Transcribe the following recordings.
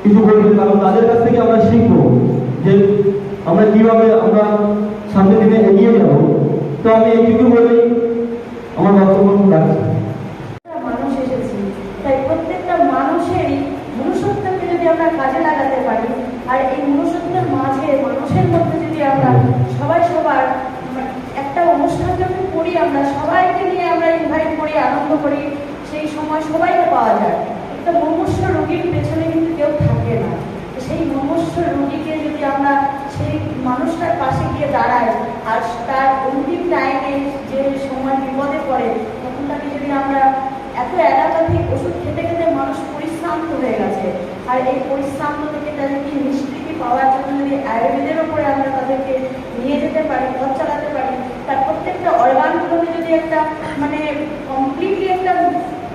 কিছু বলবেন, কারণ তাদের কাছ থেকে আমরা শিখবো যে আমরা কিভাবে আমরা সামনের দিনে এগিয়ে যাব। তো আমি এইটুকু বলি আমার বক্তব্য রাখছি। মানুষ এসেছি, তাই প্রত্যেকটা মানুষেরই মনুষ্যত্বকে যদি আমরা কাজে লাগাতে পারি, আর এই মনুষ্যত্বের মাঝে মানুষের মধ্যে যদি আমরা সবাই সবার একটা অনুষ্ঠান যখন করি, আমরা সবাইকে নিয়ে আমরা ইনভাইট করি, আনন্দ করি, সেই সময় সবাইকে পাওয়া যায়। একটা মুমূর্ষু রোগীর পেছনে কিন্তু কেউ থাকে না। সেই মুমূর্ষু রোগীকে যদি আমরা সেই মানুষটার পাশে গিয়ে দাঁড়াই, আর তার অন্তিম টাইমে যে সময় বিপদে পড়ে, তখন তাকে যদি আমরা এত অ্যালোপ্যাথিক ওষুধ খেতে খেতে মানুষ পরিশ্রান্ত হয়ে গেছে, আর এই পরিশ্রান্ত থেকে তাদেরকে নিষ্কৃতি পাওয়ার জন্য যদি আয়ুর্বেদের ওপরে আমরা তাদেরকে নিয়ে যেতে পারি, পথ চালাতে পারি, তার প্রত্যেকটা অর্গানগুলোকে যদি একটা কমপ্লিটলি একটা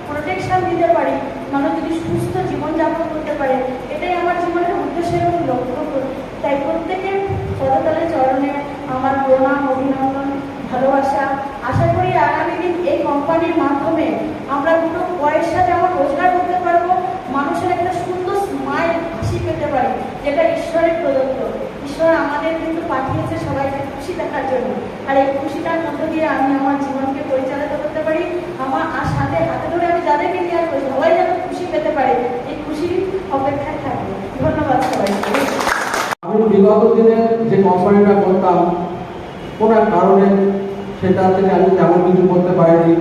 প্রোটেকশন দিতে পারি, মানুষ যদি সুস্থ জীবনযাপন করতে পারে, এটাই আমার জীবনের উদ্দেশ্য এবং লক্ষ্য। তাই প্রত্যেকের পদতলে চরণে আমার প্রণাম, অভিনন্দন, ভালোবাসা। আশা করি আগামী দিন এই কোম্পানির মাধ্যমে আমরা দুটো পয়সা যেমন রোজগার করতে পারবো, মানুষের একটা সুন্দর স্মাইল, হাসি পেতে পারি, যেটা ঈশ্বরের প্রদত্ত। ঈশ্বর আমাদের কিন্তু পাঠিয়েছে সবাইকে খুশি দেখার জন্য, আর এই খুশিটার মধ্য দিয়ে আমি আমার জীবনকে পরিচালিত করতে পারি। আর সাথে হাতে ধরে আমি যাদেরকে নিয়ে আসবো সবাই যেন খুশি পেতে পারে, এই খুশির অপেক্ষায় থাকবো। ধন্যবাদ সবাইকে। আমি বিগত দিনে যে কোম্পানিটা করতাম, কোনো এক কারণে সেটা থেকে আমি তেমন কিছু করতে পারিনি,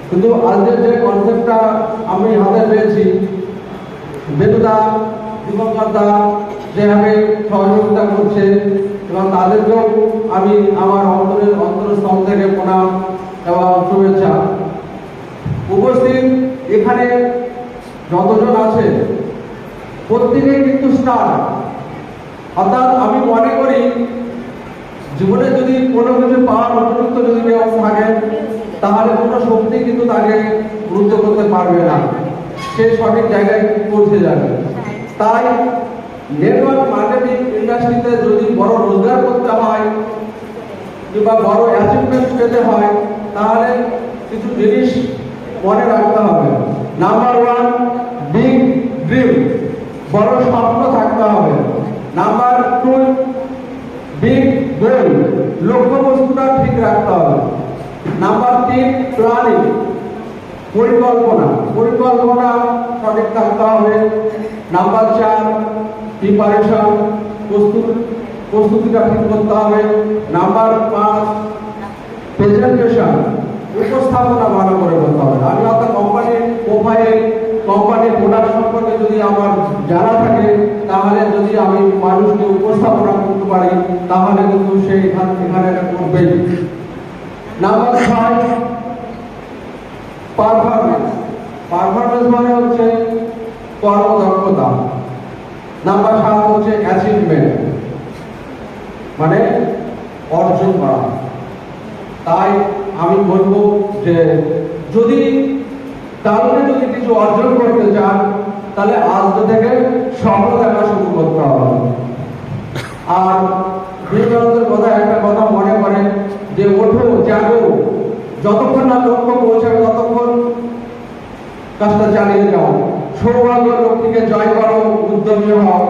কিন্তু আজকের যে কনসেপ্টটা আমি হাতে পেয়েছি, বেদুদা, দীপঙ্করদা যেভাবে সহযোগিতা করছে, এবং তাদেরকেও আমি আমার অন্তরস্থল থেকে প্রণাম এবং শুভেচ্ছা। উপস্থিত এখানে যতজন আছে প্রত্যেকেই কিন্তু স্টার। অর্থাৎ আমি মনে করি জীবনে যদি কোনো কিছু পাওয়ার উপযুক্ত যদি কেউ থাকে, তাহলে কোনো শক্তি কিন্তু তাকে রুদ্ধ করতে পারবে না, সে সঠিক জায়গায় পৌঁছে যাবে। তাই নেটওয়ার্ক মার্কেটিং ইন্ডাস্ট্রিতে যদি বড় রোজগার করতে হয় কিংবা বড় অ্যাচিভমেন্ট পেতে হয়, তাহলে কিছু জিনিস মনে রাখতে হবে। নাম্বার 1, বিগ ড্রিম, বড় স্বপ্ন থাকতে হবে। নাম্বার 2, বিগ গোল, লক্ষ্যবস্তুটা ঠিক রাখতে হবে। নাম্বার 3, প্ল্যানিং, পরিকল্পনা সঠিক থাকতে হবে। নাম্বার 4, প্রিপারেশন, প্রস্তুতিটা ঠিক করতে হবে। নাম্বার 5, প্রেজেন্টেশন, উপস্থাপনা ভালো করে করতে হবে। আমি অর্থাৎ কোম্পানির প্রোফাইল, কোম্পানির প্রোডাক্ট সম্পর্কে যদি আমার জানা থাকে, তাহলে যদি আমি মানুষকে উপস্থাপনা করতে পারি, তাহলে কিন্তু সে এখানে করবেই। নাম্বার 6, পারফরমেন্স মানে হচ্ছে কর্মদক্ষতা। নাম্বার 7 হচ্ছে অ্যাচিভমেন্ট, মানে অর্জন করা। তাই আমি বলবো যে যদি কারণে যদি কিছু অর্জন করতে চান, তাহলে আজ থেকে স্বপ্ন দেখা শুরু করতে হবে। আর বিবেকানন্দের কথা একটা কথা মনে করে যে ওঠো, জাগো, যতক্ষণ না লক্ষ্য পৌঁছাবে ততক্ষণ কাজটা চালিয়ে যাও। সৌভাগ্য লক্ষ্মীকে জয় করো, উদ্যমী হও।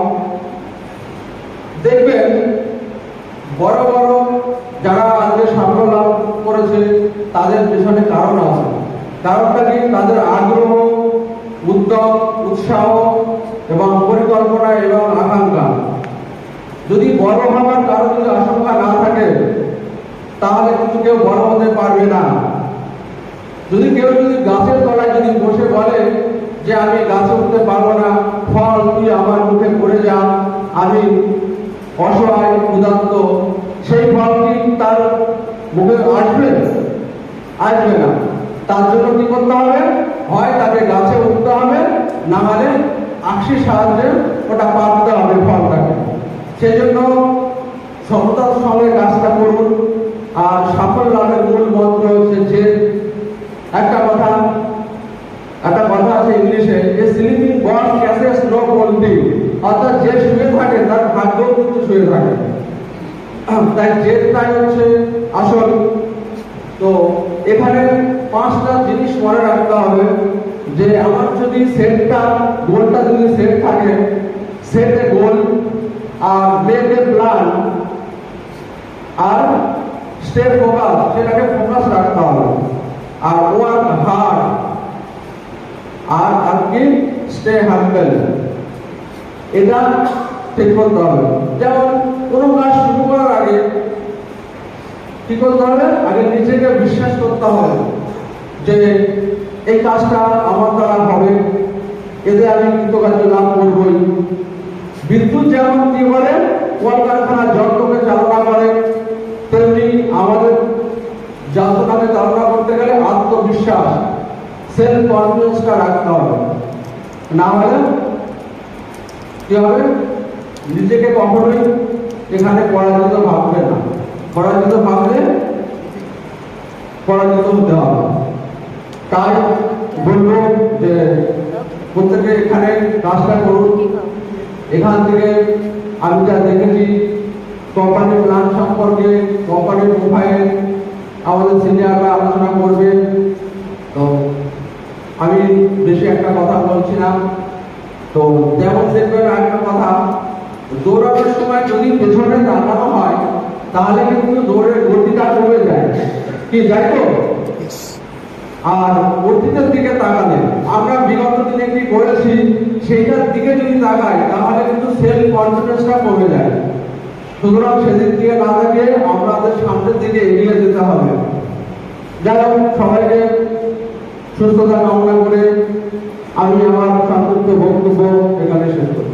দেখবেন বড় বড় যারা আজকে সাফল্য লাভ করেছে, তাদের পেছনে কারণ আছে। কারণটা কি? তাদের আগ্রহ, উদ্যম, উৎসাহ এবং পরিকল্পনা এবং আকাঙ্ক্ষা। যদি বড় হওয়ার কারণ যদি আশঙ্কা না থাকে, তাহলে কিন্তু কেউ বড় হতে পারবে না। যদি কেউ গাছের তলায় যদি বসে বলে যে আমি গাছে উঠতে পারবো না, ফল তুই আমার মুখে পড়ে যা, আমি অসহায় ক্ষুধার্ত, সেই ফল কি তার মুখে আসবে না। তার জন্য কি করতে হবে? হয় তাকে গাছে উঠতে হবে, না হলে আকশির সাহায্যে ওটা পাততে হবে ফলটাকে। সেই জন্য সততার সঙ্গে কাজটা করুন। আর সাফল্য লাভের মূল মন্ত্র হচ্ছে যে একটা কথা আছে ইংলিশে, যে স্লিপিং বস ক্যাসেস নো কোল্ডিং, অর্থাৎ যে শুয়ে থাকে তার ভাগ্য কিন্তু শুয়ে থাকে। তাই জেদটাই হচ্ছে আসল। তো এখানে 5টা জিনিস মনে রাখতে হবে যে আমার যদি গোলটা যদি সেট থাকে, আর মেক এ প্ল্যান আর স্টে ফোকাস, সেটাকে ফোকাস রাখতে হবে। আর ওয়ার্ক হার্ড আর কি স্টে হাম্বল, এটা ঠিক করতে হবে। যেমন কোনো কাজ শুরু করার আগে কি করতে হবে, আগে নিজেকে বিশ্বাস করতে হবে যে এই কাজটা আমার দ্বারা হবে, এতে আমি কৃতকার্য লাভ করবই। বিদ্যুৎ যেমন কি করে কলকারখানার যন্ত্রকে চালনা করে, তেমনি আমাদের যন্ত্রটাকে চালনা করতে গেলে আত্মবিশ্বাস, সেলফ কনফিডেন্সটা রাখতে হবে। না হলে কি হবে, নিজেকে কখনোই এখানে পরাজিত ভাববে না। পরাজিত ভাবলে পরাজিত হতে হবে। তাই বলবো যে প্রত্যেকে এখানে কাজটা করুন। এখান থেকে আমি যা দেখেছি কোম্পানির প্ল্যান সম্পর্কে, কোম্পানির প্রোফাইল আমাদের সিনিয়ররা আলোচনা করবে, তো আমি বেশি একটা কথা বলছি না। তো যেমন দেখবেন একটা কথা, দৌড়ানোর সময় যদি পেছনে তাকানো হয় তাহলে কিন্তু দৌড়ের গতিটা কমে যায়, কি যাই তো। আর অতীতের দিকে তাকালে আমরা বিগত দিনে কি করেছি সেইটার দিকে যদি তাকাই তাহলে কিন্তু সেলফ কনফিডেন্সটা কমে যায়। সুতরাং সেদিক দিকে না থাকে আমাদের সামনের দিকে এগিয়ে যেতে হবে। যাই হোক, সবাইকে সুস্থতা কামনা করে আমি আমার সংক্ষিপ্ত বক্তব্য এখানে শেষ করি।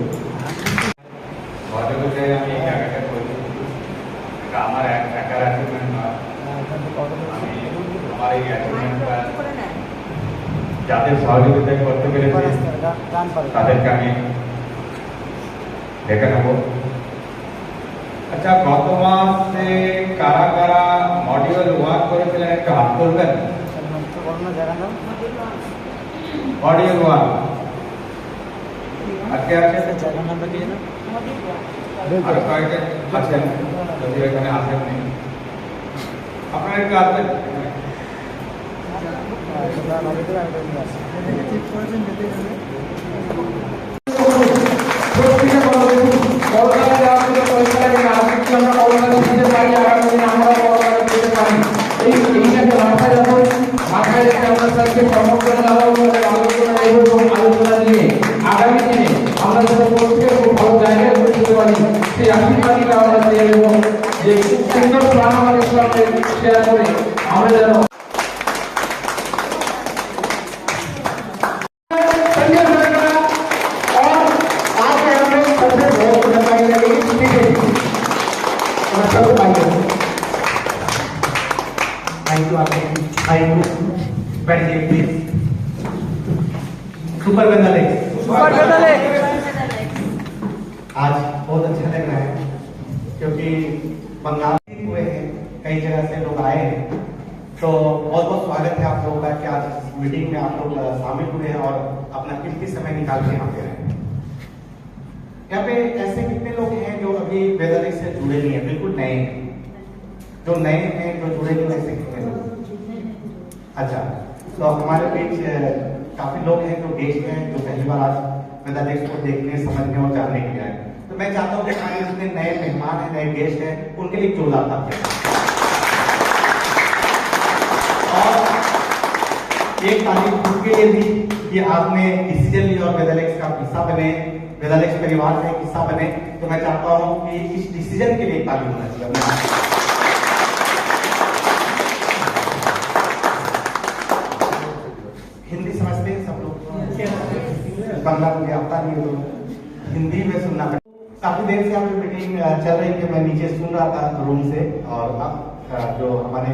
আমি এই জায়গাটা করি, এটা আমার একার অ্যাচিভমেন্ট নয়। আমি আমার এই অ্যাচিভমেন্টটা যাদের সহযোগিতায় করতে পেরেছি তাদেরকে আমি দেখে নেব। আচ্ছা, গত মাসে কারা কারা মডিউল 1 করেছিলেন একটু হাত করবেন? মডিউল 1 আজকে আছে, আরো কয়েকজন আছেন, যদি এখানে আসেননি আপনারা একটু আসবেন। আগামী দিনে আমরা যেন প্রত্যেকে খুব ভালো জায়গায় পৌঁছতে পারি, সেই আশীর্বাদটা আমরা পেয়ে এবং যে সুন্দর প্ল্যান আমাদের সঙ্গে শেয়ার করে আমরা যেন सुपर गंदा लेक आज बहुत अच्छा लग रहा है क्योंकि बंगाल हुए हैं, कई जगह से लोग आए हैं, तो बहुत बहुत स्वागत है आप लोगों का कि आज इस मीटिंग में आप लोग शामिल हुए हैं और अपना कीमती समय निकाल के यहाँ पे आए। यहाँ पे ऐसे कितने लोग हैं जो अभी वेदर से जुड़े नहीं है, बिल्कुल नए हैं? जो नए हैं, जो जुड़े नहीं, ऐसे कितने लोग? अच्छा, तो हमारे बीच काफी लोग हैं जो गेस्ट हैं, जो पहली बार आज वेदालेक्स को देखने, समझने और जानने के लिए आए। तो मैं चाहता हूँ कि हमारे जितने नए मेहमान हैं, नए गेस्ट हैं, उनके लिए जोरदार तालियां। और एक तारीफ खुद के लिए भी कि आपने डिसीजन लिया और वेदालेक्स का हिस्सा बने, वेदालेक्स परिवार का एक हिस्सा बने, तो मैं चाहता हूँ कि इस डिसीजन के लिए ताली होना चाहिए। हिंदी समझते हैं सब लोग? बांग्ला मुझे आता नहीं, तो हिंदी में सुनना पड़ेगा। काफी देर से आपकी मीटिंग चल रही थी, मैं नीचे सुन रहा था रूम से, और अब जो हमारे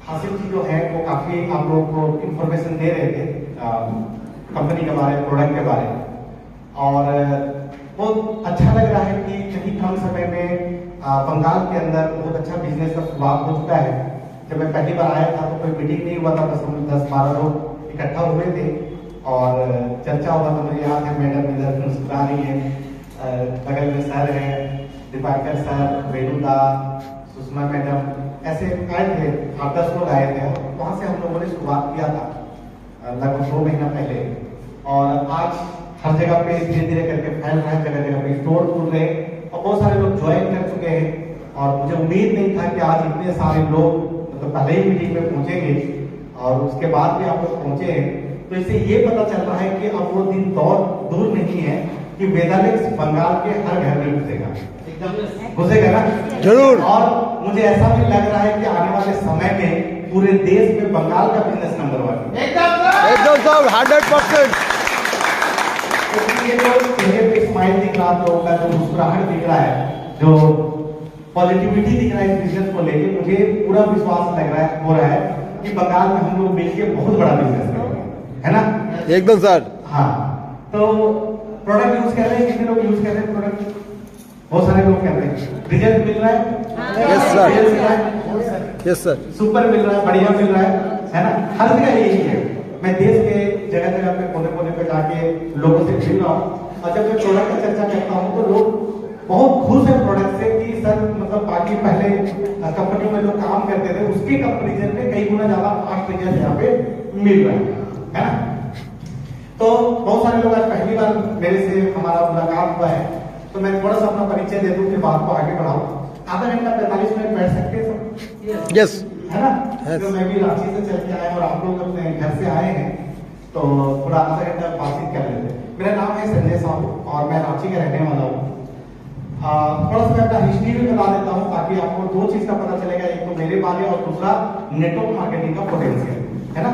हासिल जी जो है वो काफी आप लोगों को इंफॉर्मेशन दे रहे थे कंपनी के बारे में, प्रोडक्ट के बारे में, और बहुत अच्छा लग रहा है कि कहीं कम समय में बंगाल के अंदर बहुत अच्छा बिजनेस का शुरुआत हो चुका है। जब मैं पहली बार आया था तो कोई मीटिंग नहीं हुआ था, बस हम 10-12 लोग इकट्ठा हुए थे और चर्चा हुआ था। मुझे याद है मैडम इधर मुस्कुरा रही है, बगल में सर है, दीपाकर सर, वेणुदा, सुषमा मैडम, ऐसे आए थे, 8-10 लोग आए थे। वहाँ से हम लोगों ने शुरुआत किया था लगभग 2 महीना पहले, और आज हर जगह पे धीरे धीरे करके फैल रहा है, जगह जगह पे स्टोर खुल रहे हैं और बहुत सारे लोग ज्वाइन कर चुके हैं। और मुझे उम्मीद नहीं था कि आज इतने सारे लोग मतलब पहले ही मीटिंग में पहुंचेंगे और उसके बाद भी आप लोग पहुंचे हैं। तो इससे ये पता चल रहा है कि अब वो दिन दूर नहीं है कि वेदालिक्स बंगाल के हर घर में घुसेगा ना जरूर। और मुझे ऐसा भी लग रहा है कि आने वाले समय में पूरे देश में बंगाल का बिजनेस नंबर 1 एकदम साहब 100%। ये जो चेहरे पे स्माइल दिख रहा है, लोगों का जो मुस्कुराहट दिख रहा है, जो पॉजिटिविटी दिख रहा है इस बिजनेस को लेके, मुझे पूरा विश्वास हो रहा है कि बंगाल में हम लोग मिलकर बहुत बड़ा बिजनेस करेंगे, है ना? एकदम सर। हाँ, तो प्रोडक्ट यूज कर रहे हैं, कितने लोग यूज कर रहे हैं प्रोडक्ट? बहुत सारे लोग कर रहे हैं। रिजल्ट मिल रहा है? Yes sir. रिजल्ट मिल रहा है? Yes sir. सुपर मिल रहा है, बढ़िया मिल रहा है ना? हर जगह यही है। मैं देश के जगह जगह पे कोने कोने पे जाके लोगों से मिल रहा हूँ और जब मैं प्रोडक्ट की चर्चा करता हूँ तो लोग बहुत खुश है प्रोडक्ट से कि सर मतलब बाकी पहले कंपनी में जो काम करते थे उसके कंपेरिजन में कई गुना ज्यादा फास्ट रिजल्ट यहाँ पे मिल रहा है ना? तो बहुत सारे लोग आज पहली बार मेरे से हमारा मुलाकात हुआ है, तो मैं थोड़ा सा अपना परिचय दे दूं फिर बात को आगे बढ़ाऊं। आधा घंटा 45 मिनट बैठ सकते हैं सब? यस। है ना? Yes. तो मैं भी रांची से चल के आया और आप लोग अपने घर से आए हैं तो थोड़ा आधा घंटा बातचीत कर लेते हैं। मेरा नाम है संजय साहू और मैं रांची का रहने वाला हूँ। थोड़ा सा मैं अपना हिस्ट्री भी बता देता हूँ ताकि आपको दो चीज का पता चलेगा, एक तो मेरे बारे और दूसरा नेटवर्क मार्केटिंग का पोटेंशियल, है ना?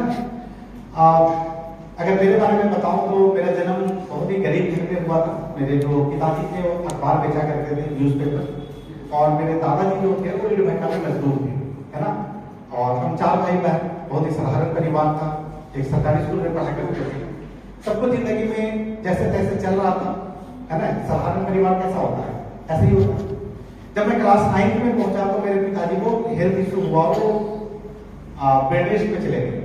अगर मेरे बारे में बताऊं तो मेरा जन्म बहुत ही गरीब घर में हुआ था। मेरे जो पिताजी थे वो अखबार बेचा करते थे, न्यूज़पेपर, और मेरे दादाजी जो थे वो ईंट भट्टा में मजदूर थे, है ना? और हम 4 भाई बहन, बहुत ही साधारण परिवार था, एक सरकारी स्कूल में पढ़ा करते थे। सब कुछ जिंदगी में जैसे तैसे चल रहा था, है ना? साधारण परिवार कैसा होता है ऐसे ही होता है। जब मैं क्लास 9 में पहुंचा तो मेरे पिताजी को हेल्थ इशू हुआ, वो बेड रेस्ट पे चले गए।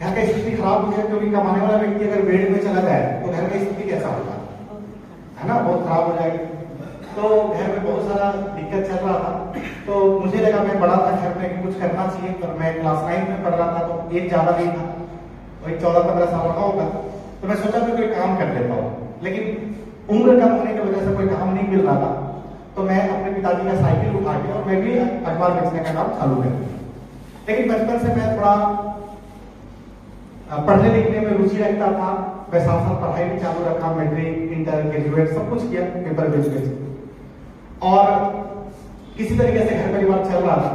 घर का स्थिति खराब हो गया क्योंकि कमाने वाला व्यक्ति अगर बेड में चला जाए तो घर की स्थिति कैसा होगा, है ना? बहुत खराब हो जाएगी। तो घर में बहुत सारा दिक्कत चल रहा था, तो मुझे लगा मैं बड़ा था घर में कि कुछ करना चाहिए, पर मैं क्लास 9 में पढ़ रहा था तो एज ज्यादा नहीं था, वही 14-15 साल का होगा। तो मैं सोचा मैं कोई काम कर लेता हूँ, लेकिन उम्र कम होने की वजह से कोई काम नहीं मिल रहा था। तो मैं अपने पिताजी का साइकिल उठा के और मैं भी अखबार बेचने का काम चालू कर दिया। लेकिन बचपन से मैं थोड़ा पढ़ने लिखने में रुचि रखता था, मैं साथ साथ पढ़ाई भी चालू रखा, मैट्रिक, इंटर, ग्रेजुएट सब कुछ किया पेपर बेच और किसी तरीके से घर परिवार चल रहा था।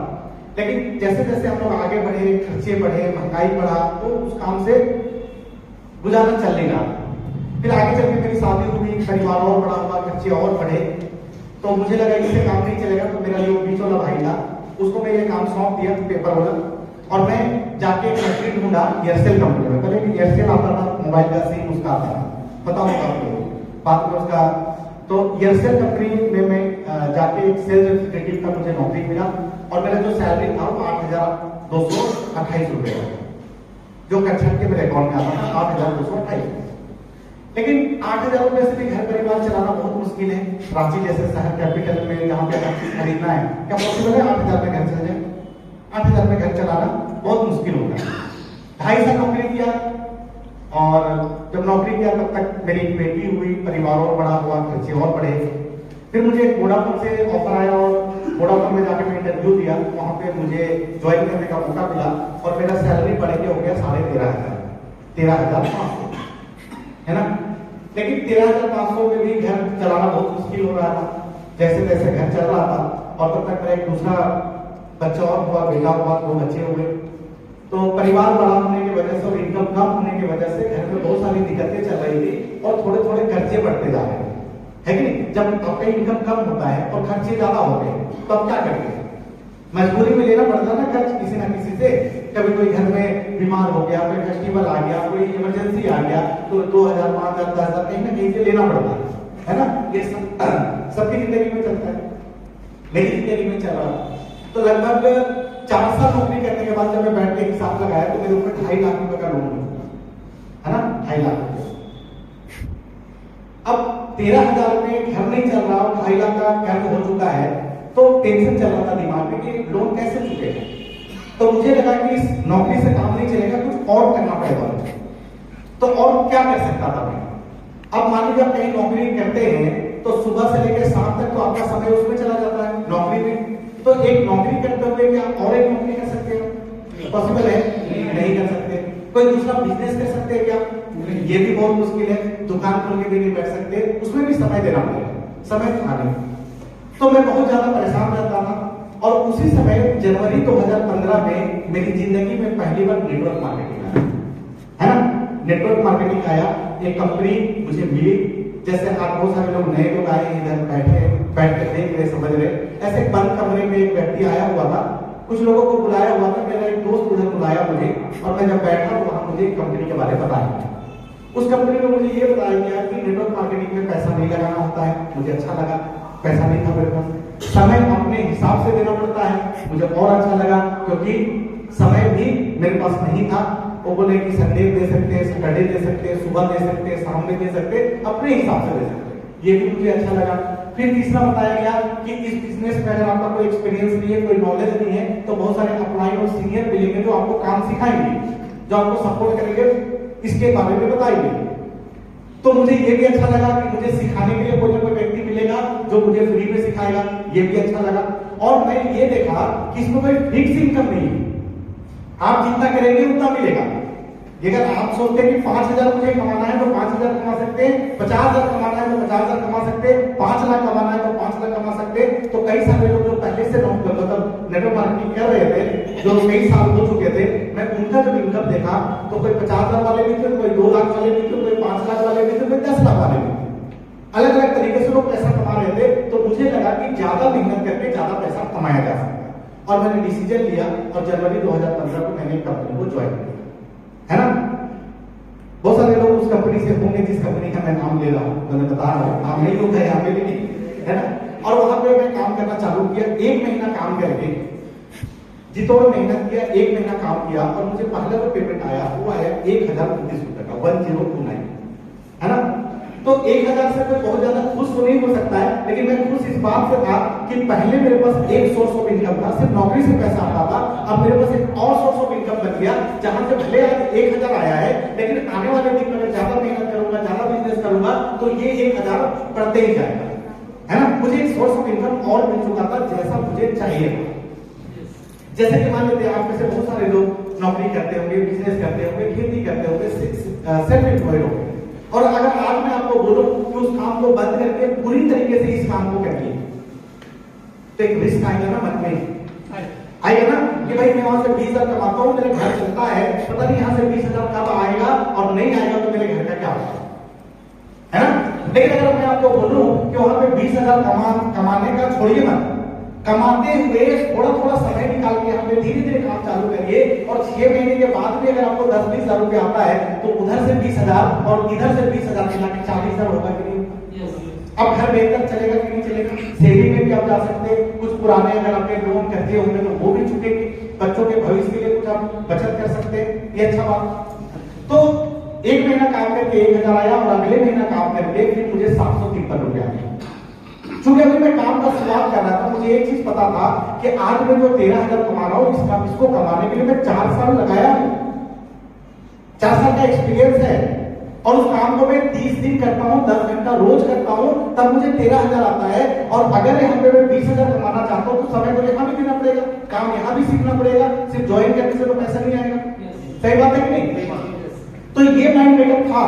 लेकिन जैसे जैसे हम लोग आगे बढ़े, खर्चे बढ़े, महंगाई बढ़ा, तो उस काम से गुजारा चल नहीं रहा। फिर आगे चल के मेरी शादी हुई, परिवार और बड़ा हुआ, खर्चे और बढ़े, तो मुझे लगा इससे काम नहीं चलेगा। तो मेरा जो बीच वाला भाई था उसको मैं ये काम सौंप दिया पेपर वाला, और मैं जाके एक फैक्ट्री ढूंढा एयरसेल कंपनी में। पहले एयरसेल आता था, मोबाइल का सिम उसका आता था, पता होगा आपको बात में उसका। तो एयरसेल कंपनी में मैं जाके एक सेल्स एग्जीक्यूटिव का मुझे नौकरी मिला और मेरा जो सैलरी था वो 8,228 रुपए था, जो कक्षक के मेरे अकाउंट में आता था 8,228। लेकिन 8,000 रुपए से भी घर परिवार चलाना बहुत मुश्किल है। रांची जैसे शहर कैपिटल में जहाँ पे हर चीज खरीदना है, क्या पॉसिबल है 8,000 में घर चल जाए? 8,000 में घर चलाना बहुत मुश्किल होता है। 2.5 साल नौकरी किया और जब नौकरी किया तब तक मेरी एक बेटी हुई, परिवार और बड़ा हुआ, खर्चे और बढ़े। फिर मुझे वोडाफोन से ऑफर आया और वोडाफोन में जाकर मैं इंटरव्यू दिया, वहां पे मुझे ज्वाइन करने का मौका मिला और मेरा सैलरी बढ़ के हो गया 13,500, 13,500, है ना? लेकिन 13,500 में भी घर चलाना बहुत मुश्किल हो रहा था। जैसे तैसे घर चल रहा था और तब तक मेरा एक दूसरा बच्चा और हुआ, बेटा हुआ, 2 बच्चे हुए। तो परिवार बड़ा होने की वजह से और इनकम कम होने की वजह से घर में बहुत सारी दिक्कतें चल रही थी और थोड़े थोड़े खर्चे बढ़ते जा रहे थे, है कि नहीं? जब आपका इनकम कम होता है और खर्चे ज्यादा होते हैं तो आप क्या करते हैं? मजबूरी में लेना पड़ता है ना खर्च किसी ना किसी से। कभी कोई घर में बीमार हो गया, कोई फेस्टिवल आ गया, कोई इमरजेंसी आ गया, तो 2,000, 5,000, 10,000 कहीं ना कहीं से लेना पड़ता है ना? ये सबकी जिंदगी में चलता है, मेरी जिंदगी में चल रहा। तो लगभग 4 साल नौकरी करने के बाद जब मैं बैठ के हिसाब लगाया तो मेरे ऊपर 2.5 लाख रुपए का लोन है ना, 2.5 लाख रुपए। अब 13,000 में घर नहीं चल रहा और 2.5 लाख का कर्ज हो चुका है, तो टेंशन चल रहा था दिमाग में कि लोन कैसे चुकेगा। तो मुझे लगा कि इस नौकरी से काम नहीं चलेगा, कुछ और करना पड़ेगा। तो और क्या कर सकता था मैं? अब मान लीजिए आप कहीं नौकरी करते हैं तो सुबह से लेकर शाम तक तो आपका समय उसमें चला जाता है नौकरी में। तो एक नौकरी करते हुए क्या और एक नौकरी कर सकते हैं? पॉसिबल है? नहीं कर सकते। कोई दूसरा बिजनेस कर सकते हैं क्या? ये भी बहुत मुश्किल है। दुकान खोल के भी नहीं बैठ सकते, उसमें भी समय देना पड़ेगा, समय था नहीं। तो मैं बहुत ज्यादा परेशान रहता था। और उसी समय जनवरी 2015 में मेरी जिंदगी में पहली बार नेटवर्क मार्केटिंग आया, है ना? नेटवर्क मार्केटिंग आया, एक कंपनी मुझे मिली। जैसे आप बहुत सारे लोग नए लोग आए इधर बैठ के देख रहे, समझ रहे, ऐसे बंद कमरे में एक व्यक्ति आया हुआ था, कुछ लोगों को बुलाया हुआ था। मेरा एक दोस्त उधर बुलाया मुझे, और मैं जब बैठा तो वहां मुझे कंपनी के बारे में बताया। उस कंपनी में मुझे ये बताया गया कि नेटवर्क मार्केटिंग में पैसा नहीं लगाना होता है। मुझे अच्छा लगा, पैसा नहीं था मेरे पास, समय अपने हिसाब से देना पड़ता है। मुझे और अच्छा लगा क्योंकि समय भी मेरे पास नहीं था। वो बोले कि संडे दे सकते हैं, सैटरडे दे सकते हैं, सुबह दे सकते हैं, शाम में दे सकते हैं, अपने हिसाब से दे सकते हैं। ये भी मुझे अच्छा लगा। फिर तीसरा बताया गया कि इस बिजनेस में अगर आपका कोई एक्सपीरियंस नहीं है, कोई नॉलेज नहीं है, तो बहुत सारे अपलाइन और सीनियर मिलेंगे जो आपको काम सिखाएंगे, जो आपको सपोर्ट करेंगे, इसके बारे में बताएंगे। तो मुझे ये भी अच्छा लगा कि मुझे सिखाने के लिए कोई ना कोई व्यक्ति मिलेगा जो मुझे फ्री में सिखाएगा, ये भी अच्छा लगा। और मैं ये देखा कि इसमें कोई फिक्स इनकम नहीं है, आप जितना करेंगे उतना मिलेगा। अगर आप सोचते हैं कि 5,000 मुझे कमाना है तो 5,000 कमा सकते हैं, 50,000 कमाना है तो 50,000 कमा सकते हैं, 5 लाख कमाना है तो 5 लाख कमा सकते हैं। तो कई सारे लोग जो पहले से मतलब नेटवर्क मार्केटिंग कर रहे थे, जो कई साल हो चुके थे, मैं उनका जब इनकम देखा तो कोई 50,000 वाले भी थे, कोई 2 लाख वाले भी थे, कोई 5 लाख वाले भी थे, कोई 10 लाख वाले भी थे। अलग अलग तरीके से लोग पैसा कमा रहे थे। तो मुझे लगा कि ज्यादा मेहनत करके ज्यादा पैसा कमाया जा सकता है, और मैंने डिसीजन लिया और जनवरी 2015 को मैंने कंपनी को ज्वाइन किया, है ना? बहुत सारे लोग उस कंपनी से होंगे जिस कंपनी का मैं नाम ले रहा हूं, मैंने बता रहा हूं, नाम नहीं होता है यहाँ पे भी, है ना? और वहां पे मैं काम करना चालू किया। 1 महीना काम करके जितोड़ मेहनत किया, 1 महीना काम किया, और मुझे पहला जो पेमेंट आया वो आया 1,029 रुपए का, 1029, है ना? तो 1,000 से कोई बहुत ज्यादा खुश तो नहीं हो सकता है, लेकिन मैं खुश इस बात से था कि पहले मेरे पास एक सोर्स ऑफ इनकम था, सिर्फ नौकरी से पैसा आता था। अब मेरे पास एक और सोर्स ऑफ इनकम बन गया, जहां से भले आज 1,000 आया है, लेकिन आने वाले दिन में ज्यादा मेहनत करूंगा, ज्यादा बिजनेस करूंगा, तो ये 1,000 बढ़ते ही जाएगा, है ना? मुझे एक सोर्स ऑफ इनकम और मिल चुका था जैसा मुझे चाहिए। जैसे कि मान लेते हैं आप में से बहुत सारे लोग नौकरी करते होंगे, बिजनेस करते होंगे, खेती करते होंगे, सेल्फ एम्प्लॉयड होंगे, और अगर आज मैं आपको बोलूं कि उस काम को बंद करके पूरी तरीके से इस काम को करिए, तो एक रिस्क आएगा ना मन में, आएगा ना कि भाई मैं वहां से 20,000 कमाता हूं, मेरे घर चलता है, पता नहीं यहां से 20,000 कब आएगा, और नहीं आएगा तो मेरे घर का क्या होगा, है ना? लेकिन अगर मैं आपको बोलूं कि वहां पे 20,000 कमाने का छोड़िए मत, कमाते हुए थोड़ा थोड़ा समय निकाल के यहाँ पे धीरे धीरे काम चालू करिए, और 6 महीने के बाद भी अगर आपको 10-20 हजार रुपया आता है तो उधर से 20,000 और इधर से 20,000 मिला के 40,000 होगा कि नहीं? अब घर बेहतर चलेगा कि नहीं चलेगा? सेविंग में भी आप जा सकते हैं, कुछ पुराने अगर आपके लोन करते होंगे तो वो भी चुकेंगे, बच्चों के भविष्य के लिए कुछ आप बचत कर सकते हैं, ये अच्छा बात। तो 1 महीना काम करके 1,000 आया, और अगले महीना काम करके फिर मुझे 753 रुपया आया। चूंकि अभी मैं काम का शुरुआत कर रहा था, मुझे एक चीज पता था कि आज मैं जो 13,000 कमा रहा हूं, इसको कमाने के लिए मैं 4 साल लगाया हूं, 4 साल का एक्सपीरियंस है, और उस काम को मैं 30 दिन करता हूं, 10 घंटा रोज करता हूं, तब मुझे 13,000 आता है। और अगर यहाँ पे मैं 20,000 कमाना चाहता हूं तो समय को यहाँ भी देना पड़ेगा, काम यहाँ भी सीखना पड़ेगा, सिर्फ ज्वाइन करने से तो पैसा नहीं आएगा। सही बात है कि नहीं? तो ये माइंड मेकअप था,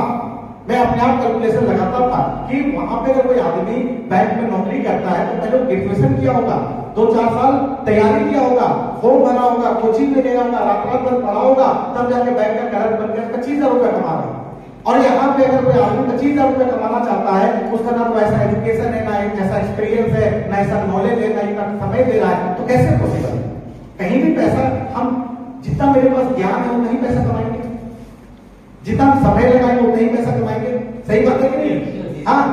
मैं अपने आप कैलकुलेशन लगाता था कि वहां पे अगर कोई आदमी बैंक में नौकरी करता है तो पहले ग्रेजुएशन किया होगा, 2-4 साल तैयारी किया होगा, फॉर्म भरा होगा, कोचिंग में गया होगा, रात भर पढ़ा होगा, तब जाके बैंक का क्लर्क बनकर 25,000 रुपया कमा रहा है। और यहाँ पे अगर कोई आदमी 25,000 रुपया कमाना चाहता है, उसका ना तो ऐसा एजुकेशन है, ना एक ऐसा एक्सपीरियंस है, ना ऐसा नॉलेज है, ना इतना समय दे रहा है, तो कैसे पॉसिबल? कहीं भी पैसा, हम जितना मेरे पास ज्ञान है उतना ही पैसा कमाएंगे, जितना समय लगाएंगे उतना ही पैसा कमाएंगे। सही बात है कि नहीं? हाँ।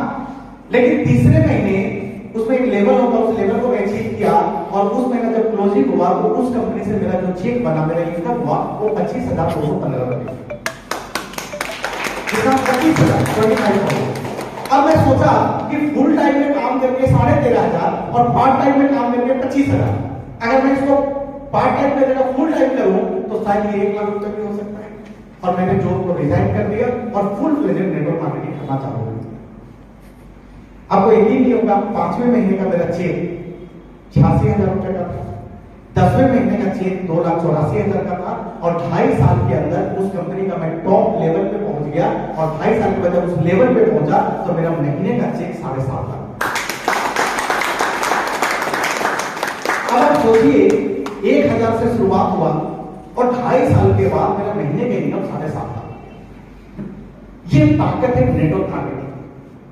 लेकिन तीसरे महीने उसमें एक लेवल होगा, उस लेवल को मैं अचीव किया, और उस महीने जब क्लोजिंग हुआ तो उस कंपनी से मेरा जो चेक बना, मेरा इनकम हुआ वो 25,215 रुपए, जितना 25,000। अब मैं सोचा कि फुल टाइम में काम करके 13,500 और पार्ट टाइम में काम करके 25,000, अगर मैं इसको पार्ट टाइम में जगह फुल टाइम करूं तो शायद ये 1 लाख रुपए भी हो सकता है। और मैंने जॉब को रिजाइन कर दिया और full fledged network marketing marketing करना चालू करी। आपको यकीन नहीं होगा, 5वें महीने का मेरा चेक 86,000 रुपए का था, 10वें महीने का चेक 2,84,000 का था, और 2.5 साल के अंदर उस कंपनी का मैं टॉप लेवल पे पहुंच गया। और 2.5 साल के बाद जब उस लेवल पे पहुंचा तो मेरा महीने का चेक 7.5 लाख। अब आप सोचिए, 1,000 से शुरुआत हुआ और 2.5 साल के बाद मेरा महीने का इनकम 7.5 लाख। ये ताकत है नेटवर्क मार्केटिंग।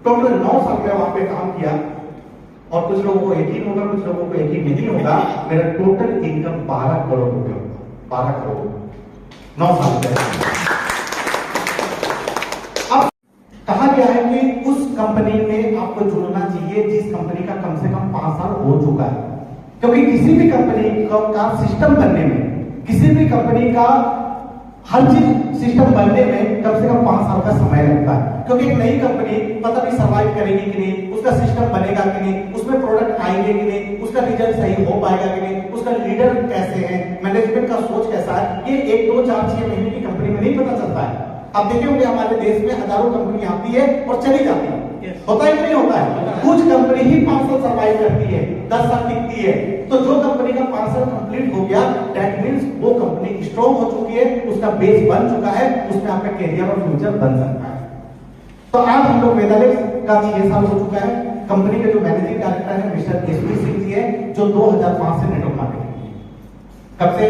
टोटल 9 साल में वहां पे काम किया, और कुछ लोगों को यकीन होगा, कुछ लोगों को यकीन नहीं होगा, मेरा टोटल इनकम 12 करोड़ रुपए होगा। 12 करोड़ 9 साल में। अब कहा गया है कि उस कंपनी में आपको जुड़ना चाहिए जिस कंपनी का कम से कम 5 साल हो चुका है, क्योंकि किसी भी कंपनी का सिस्टम बनने में, किसी भी कंपनी का हर चीज सिस्टम बनने में कम से कम 5 साल का समय लगता है। क्योंकि एक नई कंपनी पता नहीं सर्वाइव करेगी कि नहीं, उसका सिस्टम बनेगा कि नहीं, उसमें प्रोडक्ट आएंगे कि नहीं, उसका रिजल्ट सही हो पाएगा कि नहीं, उसका लीडर कैसे है, मैनेजमेंट का सोच कैसा है, ये 1, 2, 4, 6 महीने की कंपनी में नहीं पता चलता है। आप देखे होंगे हमारे देश में हजारों कंपनी आती है और चली जाती है, होता है कि नहीं होता है? कुछ कंपनी ही 5 साल सर्वाइव करती है, 10 साल टिकती है। तो जो कंपनी का 5 साल कंप्लीट हो गया, दैट मींस वो कंपनी स्ट्रॉन्ग हो चुकी है, उसका बेस बन चुका है, उसमें आपका करियर और फ्यूचर बन सकता है। तो आज हम लोग वेदालेक्स का 6 साल हो चुका है। कंपनी के जो मैनेजिंग डायरेक्टर है मिस्टर एसपी सिंह जी है, जो 2005 से नेटवर्क मार्केटिंग, कब से?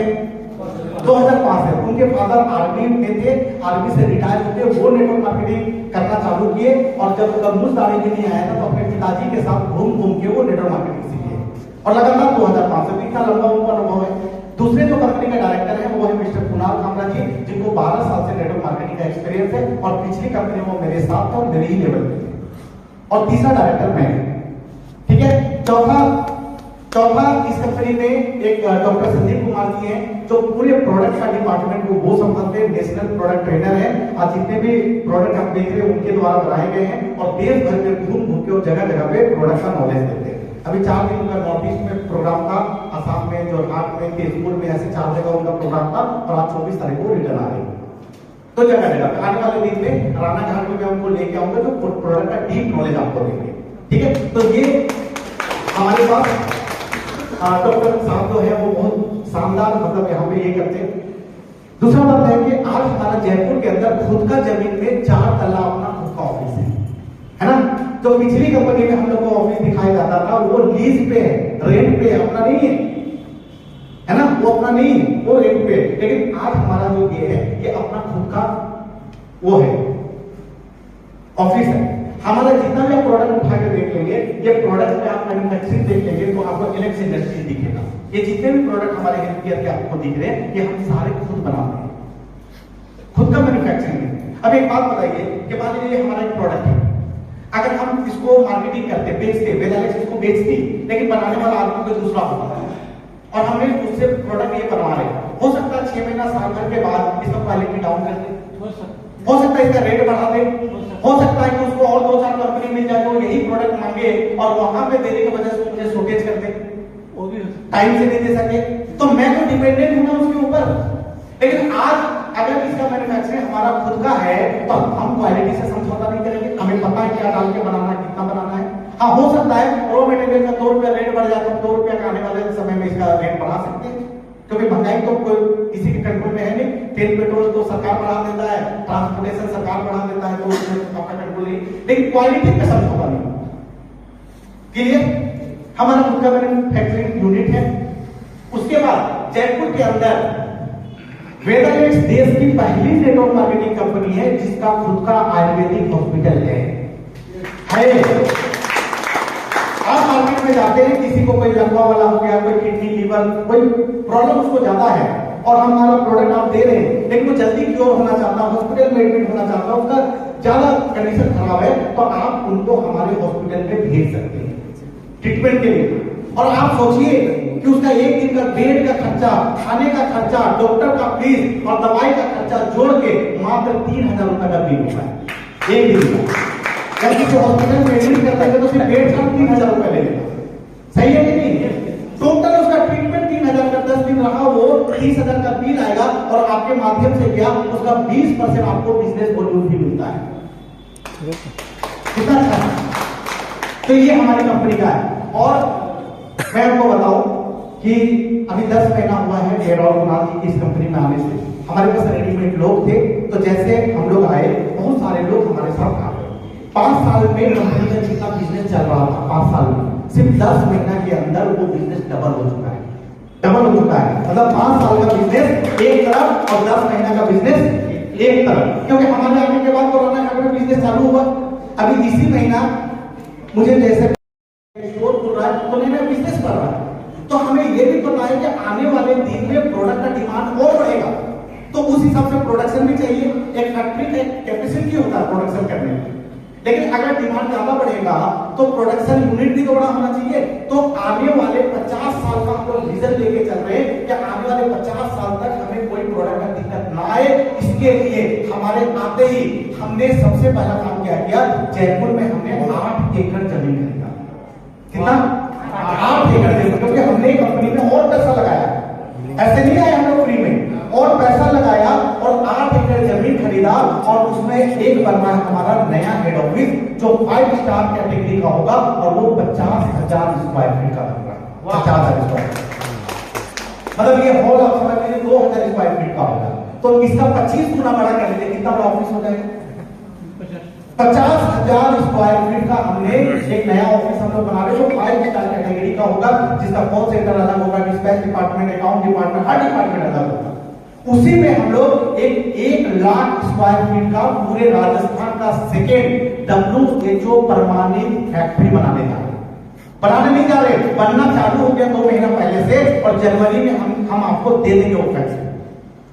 2005 से। उनके फादर आर्मी में थे, आर्मी से रिटायर होते वो नेटवर्क मार्केटिंग करना चालू किए, और जब मुझ दाढ़ी भी नहीं आया था तो अपने पिताजी के साथ घूम घूम के वो नेटवर्क मार्केटिंग सीखे, और लगातार 2005 से। इतना लंबा उनका अनुभव है। दूसरे जो कंपनी का डायरेक्टर है वो है मिस्टर कुणाल कामरा जी, जिनको 12 साल से नेटवर्क मार्केटिंग का एक्सपीरियंस है, और पिछली कंपनी में वो मेरे साथ थे और मेरे ही लेवल पे थे। और तीसरा डायरेक्टर मैं, ठीक है। चौथा इस कंपनी में एक डॉक्टर संदीप कुमार जी हैं, जो पूरे प्रोडक्ट का डिपार्टमेंट को वो संभालते हैं, नेशनल प्रोडक्ट ट्रेनर है। आज जितने भी प्रोडक्ट आप देख रहे हैं उनके द्वारा बनाए गए हैं, और देश भर में घूम घूम के और जगह जगह पे प्रोडक्ट का नॉलेज देते हैं। अभी 4 दिन उनका नॉर्थ ईस्ट में प्रोग्राम था, असम में, जोरहाट में, तेजपुर में, ऐसे 4 जगह उनका प्रोग्राम था, और आज 24 तारीख को रिटर्न आ रहे हैं। तो जगह जगह आने वाले दिन में राणा घाट में मैं उनको लेके आऊंगा, जो प्रोडक्ट का डीप नॉलेज आपको देंगे, ठीक है। तो ये हमारे पास डॉक्टर साहब जो है वो बहुत शानदार, मतलब यहाँ पे ये करते हैं। दूसरा बात है कि आज हमारा जयपुर के अंदर खुद का जमीन में 4 तल्ला अपना खुद का ऑफिस है ना। जो पिछली कंपनी में हम लोग को ऑफिस दिखाया जाता था वो लीज पे है, रेंट पे, अपना नहीं है ना, वो अपना नहीं, वो रेंट पे। लेकिन आज हमारा जो ये है, ये अपना खुद का वो है, ऑफिस है। हमारा जितना भी आप प्रोडक्ट उठा के देख लेंगे, ये प्रोडक्ट में आप मैन्युफैक्चरिंग देख लेंगे तो आपको इलेक्ट्रिक इंडस्ट्री दिखेगा। ये जितने भी प्रोडक्ट हमारे हेल्थ केयर के आपको दिख रहे हैं, ये हम सारे खुद बनाते हैं, खुद का मैन्युफैक्चरिंग है। अब एक बात बताइए कि मान लीजिए हमारा एक प्रोडक्ट है, अगर हम इसको मार्केटिंग करते, बेचते, वेदालेक्स इसको बेचती, लेकिन बनाने वाला आदमी कोई दूसरा होता है, और हमने उससे प्रोडक्ट ये बनवा रहे, हो सकता है 6 महीना साल भर के बाद इसका क्वालिटी डाउन कर दे, हो सकता है इसका रेट बढ़ा दे, हो सकता है कि उसको और 2-4 कंपनी मिल जाए जो यही प्रोडक्ट मांगे और वहां पे देने की वजह से मुझे शॉर्टेज कर दे, वो भी टाइम से नहीं दे सके, तो मैं तो डिपेंडेंट हूं ना उसके ऊपर। लेकिन आज अगर इसका मैन्युफैक्चरिंग हमारा खुद का है तो हम क्वालिटी से समझौता नहीं करेंगे, हमें पता है क्या डाल के बनाना है, कितना बनाना है। हाँ, हो सकता है रॉ मटेरियल का 2 रुपया रेट बढ़ जाता है, 2 रुपया का आने वाले समय में इसका रेट बढ़ा सकते हैं, क्योंकि महंगाई तो कोई किसी के कंट्रोल में है नहीं। तेल पेट्रोल तो सरकार बढ़ा देता है, ट्रांसपोर्टेशन सरकार बढ़ा देता है, तो उसमें आपका कंट्रोल नहीं। लेकिन क्वालिटी पे समझौता नहीं। क्लियर? हमारा खुद का मैन्युफैक्चरिंग यूनिट है। उसके बाद जयपुर के अंदर वेदालेक्स देश की पहली नेटवर्क मार्केटिंग कंपनी है जिसका खुद का आयुर्वेदिक हॉस्पिटल है। आप मार्केट में जाते हैं, किसी को कोई लकवा वाला हो गया, कोई किडनी, लीवर, कोई प्रॉब्लम उसको ज्यादा है, और हमारा प्रोडक्ट आप दे रहे हैं, लेकिन वो जल्दी क्योर होना चाहता है, हॉस्पिटल में एडमिट होना चाहता है, उसका ज्यादा कंडीशन खराब है, तो आप उनको हमारे हॉस्पिटल में भेज सकते हैं ट्रीटमेंट के लिए। और आप सोचिए कि उसका एक दिन का बेड का खर्चा, खाने का खर्चा, डॉक्टर का फीस और दवाई का खर्चा जोड़ के मात्र 3,000 रुपए का बिल होता है एक दिन का। जब किसी हॉस्पिटल में एडमिट करते हैं तो सिर्फ बेड का 3,000 रुपए ले लेगा, सही है कि नहीं? टोटल उसका ट्रीटमेंट 3,000 का 10 दिन रहा, वो 30,000 का बिल आएगा, और आपके माध्यम से क्या उसका 20% आपको बिजनेस वॉल्यूम भी मिलता है। कितना अच्छा है। तो ये हमारी कंपनी का है। और मैं आपको बताऊं कि अभी 10 महीना हुआ है डेराउल गुनाल की इस कंपनी में आने से। हमारे पास रेडीमेड लोग थे, तो जैसे हम लोग आए बहुत सारे लोग हमारे साथ आ गए। 5 साल में कंपनी का जितना बिजनेस चल रहा था 5 साल में, सिर्फ 10 महीना के अंदर वो बिजनेस डबल हो चुका है। डबल हो चुका है, मतलब 5 साल का बिजनेस एक तरफ और 10 महीना का बिजनेस एक तरफ। क्योंकि हमारे आने के बाद कोरोना का बिजनेस चालू हुआ। अभी इसी महीना मुझे जैसे स्टोर खुल रहा है तो नया बिजनेस कर रहा है, तो हमें ये भी पता है कि आने वाले दिन में प्रोडक्ट का डिमांड और बढ़ेगा, तो उस हिसाब से प्रोडक्शन भी चाहिए। एक फैक्ट्री का कैपेसिटी होता है प्रोडक्शन करने में, लेकिन अगर डिमांड ज्यादा बढ़ेगा तो प्रोडक्शन यूनिट भी तो बड़ा होना चाहिए। तो आने वाले 50 साल का हम लोग विजन लेके चल रहे हैं कि आने वाले 50 साल तक हमें कोई प्रोडक्ट का दिक्कत ना आए। इसके लिए हमारे आते ही हमने सबसे पहला काम क्या किया, जयपुर में हमने 8 एकड़ जमीन खरीदा। कितना? 8 एकड़ जमीन, क्योंकि हमने कंपनी में और पैसा लगाया, ऐसे नहीं आया हम लोग फ्री में, और पैसा लगाया और 8 एकड़ जमीन खरीदा और उसमें एक बनना है हमारा नया हेड ऑफिस जो 5 स्टार कैटेगरी का होगा, और वो 50,000 स्क्वायर फीट का बन रहा है। 50,000 स्क्वायर फीट, मतलब ये हॉल आप समझ लीजिए 2,000 स्क्वायर फीट का होगा। तो इसका 25 गुना बड़ा कर लीजिए, कितना बड़ा ऑफिस हो जाएगा? 50,000 स्क्वायर फीट का हमने एक नया ऑफिस हम लोग बना रहे हैं जो 5 स्टार कैटेगरी का होगा, जिसका कॉल सेंटर अलग होगा, डिस्पैच डिपार्टमेंट, अकाउंट डिपार्टमेंट, हर डिपार्टमेंट अलग होगा। उसी में हम लोग एक 1,00,000 स्क्वायर फीट का पूरे राजस्थान का सेकेंड WHO प्रमाणित फैक्ट्री बनाने जा रहे हैं। बनाने नहीं जा रहे, बनना चालू हो गया 2 महीना पहले से, और जनवरी में हम आपको दे देंगे वो फैक्ट्री।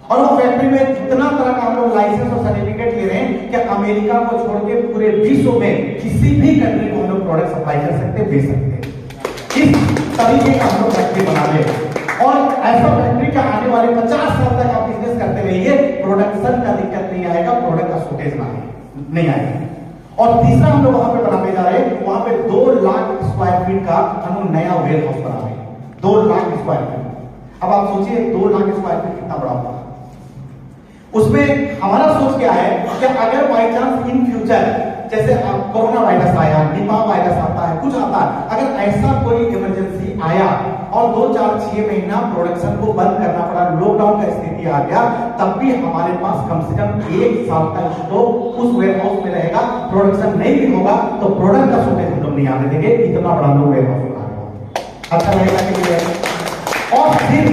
और वो फैक्ट्री में जितना तरह का हम लोग लाइसेंस और सर्टिफिकेट ले रहे हैं कि अमेरिका को छोड़ के पूरे विश्व में किसी भी कंट्री को हम लोग प्रोडक्ट सप्लाई कर सकते हैं, बेच सकते हैं। इस तरीके का हम लोग फैक्ट्री बना रहे हैं, और ऐसा फैक्ट्री का आने वाले 50 साल तक आप बिजनेस करते रहिए, प्रोडक्शन का दिक्कत नहीं आएगा, प्रोडक्ट का शॉर्टेज नहीं आएगा। और तीसरा हम लोग वहां पे बनाने जा रहे हैं, वहां पे 2,00,000 स्क्वायर फीट का हम लोग नया वेयर हाउस बना रहे हैं। 2,00,000 स्क्वायर फीट। अब आप सोचिए 2,00,000 स्क्वायर फीट कितना बड़ा होगा। उसमें हमारा सोच क्या है कि अगर बाई चांस इन फ्यूचर जैसे कोरोना वायरस आया, निपा वायरस आता है, कुछ आता है, अगर ऐसा कोई इमरजेंसी आया और 2, 4, 6 महीना प्रोडक्शन को बंद करना पड़ा, लॉकडाउन का स्थिति आ गया, तब भी हमारे पास कम से कम 1 साल तक स्टॉक उस वेयर हाउस में रहेगा। प्रोडक्शन नहीं भी होगा तो प्रोडक्ट का शॉर्टेज हम लोग नहीं आने देंगे, इतना बड़ा लोग वेयर हाउस बना रहे हो। अच्छा रहेगा कि और फिर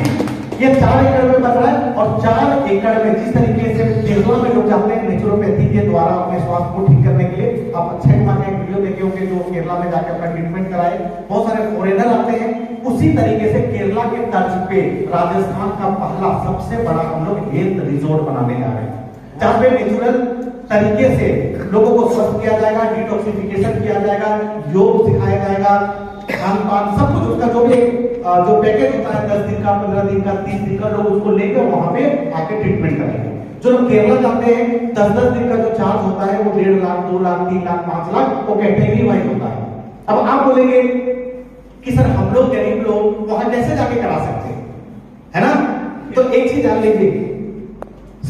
ये 4 एकड़ में बन रहा है, और 4 एकड़ में जिस तरीके से केरला में लोग जाते हैं नेचुरोपैथी के द्वारा अपने स्वास्थ्य को ठीक करने के लिए, आप अक्षय कुमार का एक वीडियो देखे होंगे जो केरला में जाकर अपना ट्रीटमेंट कराए, बहुत सारे फॉरेनर आते हैं। उसी तरीके से केरला के तर्ज पे राजस्थान का पहला सबसे बड़ा हम लोग हेल्थ रिजॉर्ट बनाने जा रहे हैं, जहां पे नेचुरल तरीके से लोगों को स्वस्थ किया जाएगा, डिटॉक्सिफिकेशन किया जाएगा, योग सिखाया जाएगा, खान पान सब कुछ उसका जो पैकेज होता है 10 दिन का, 15 दिन का, 30 दिन का, लोग उसको लेकर वहां पे आके ट्रीटमेंट करेंगे। जो लोग केरला जाते हैं 10-10 दिन का जो चार्ज होता है वो 1.5 लाख, 2 लाख, 3 लाख, 5 लाख, वो कैटेगरी वाइज होता है। अब आप बोलेंगे कि सर हम लोग गरीब लोग वहां कैसे जाके करा सकते हैं, है ना? तो एक चीज जान लीजिए,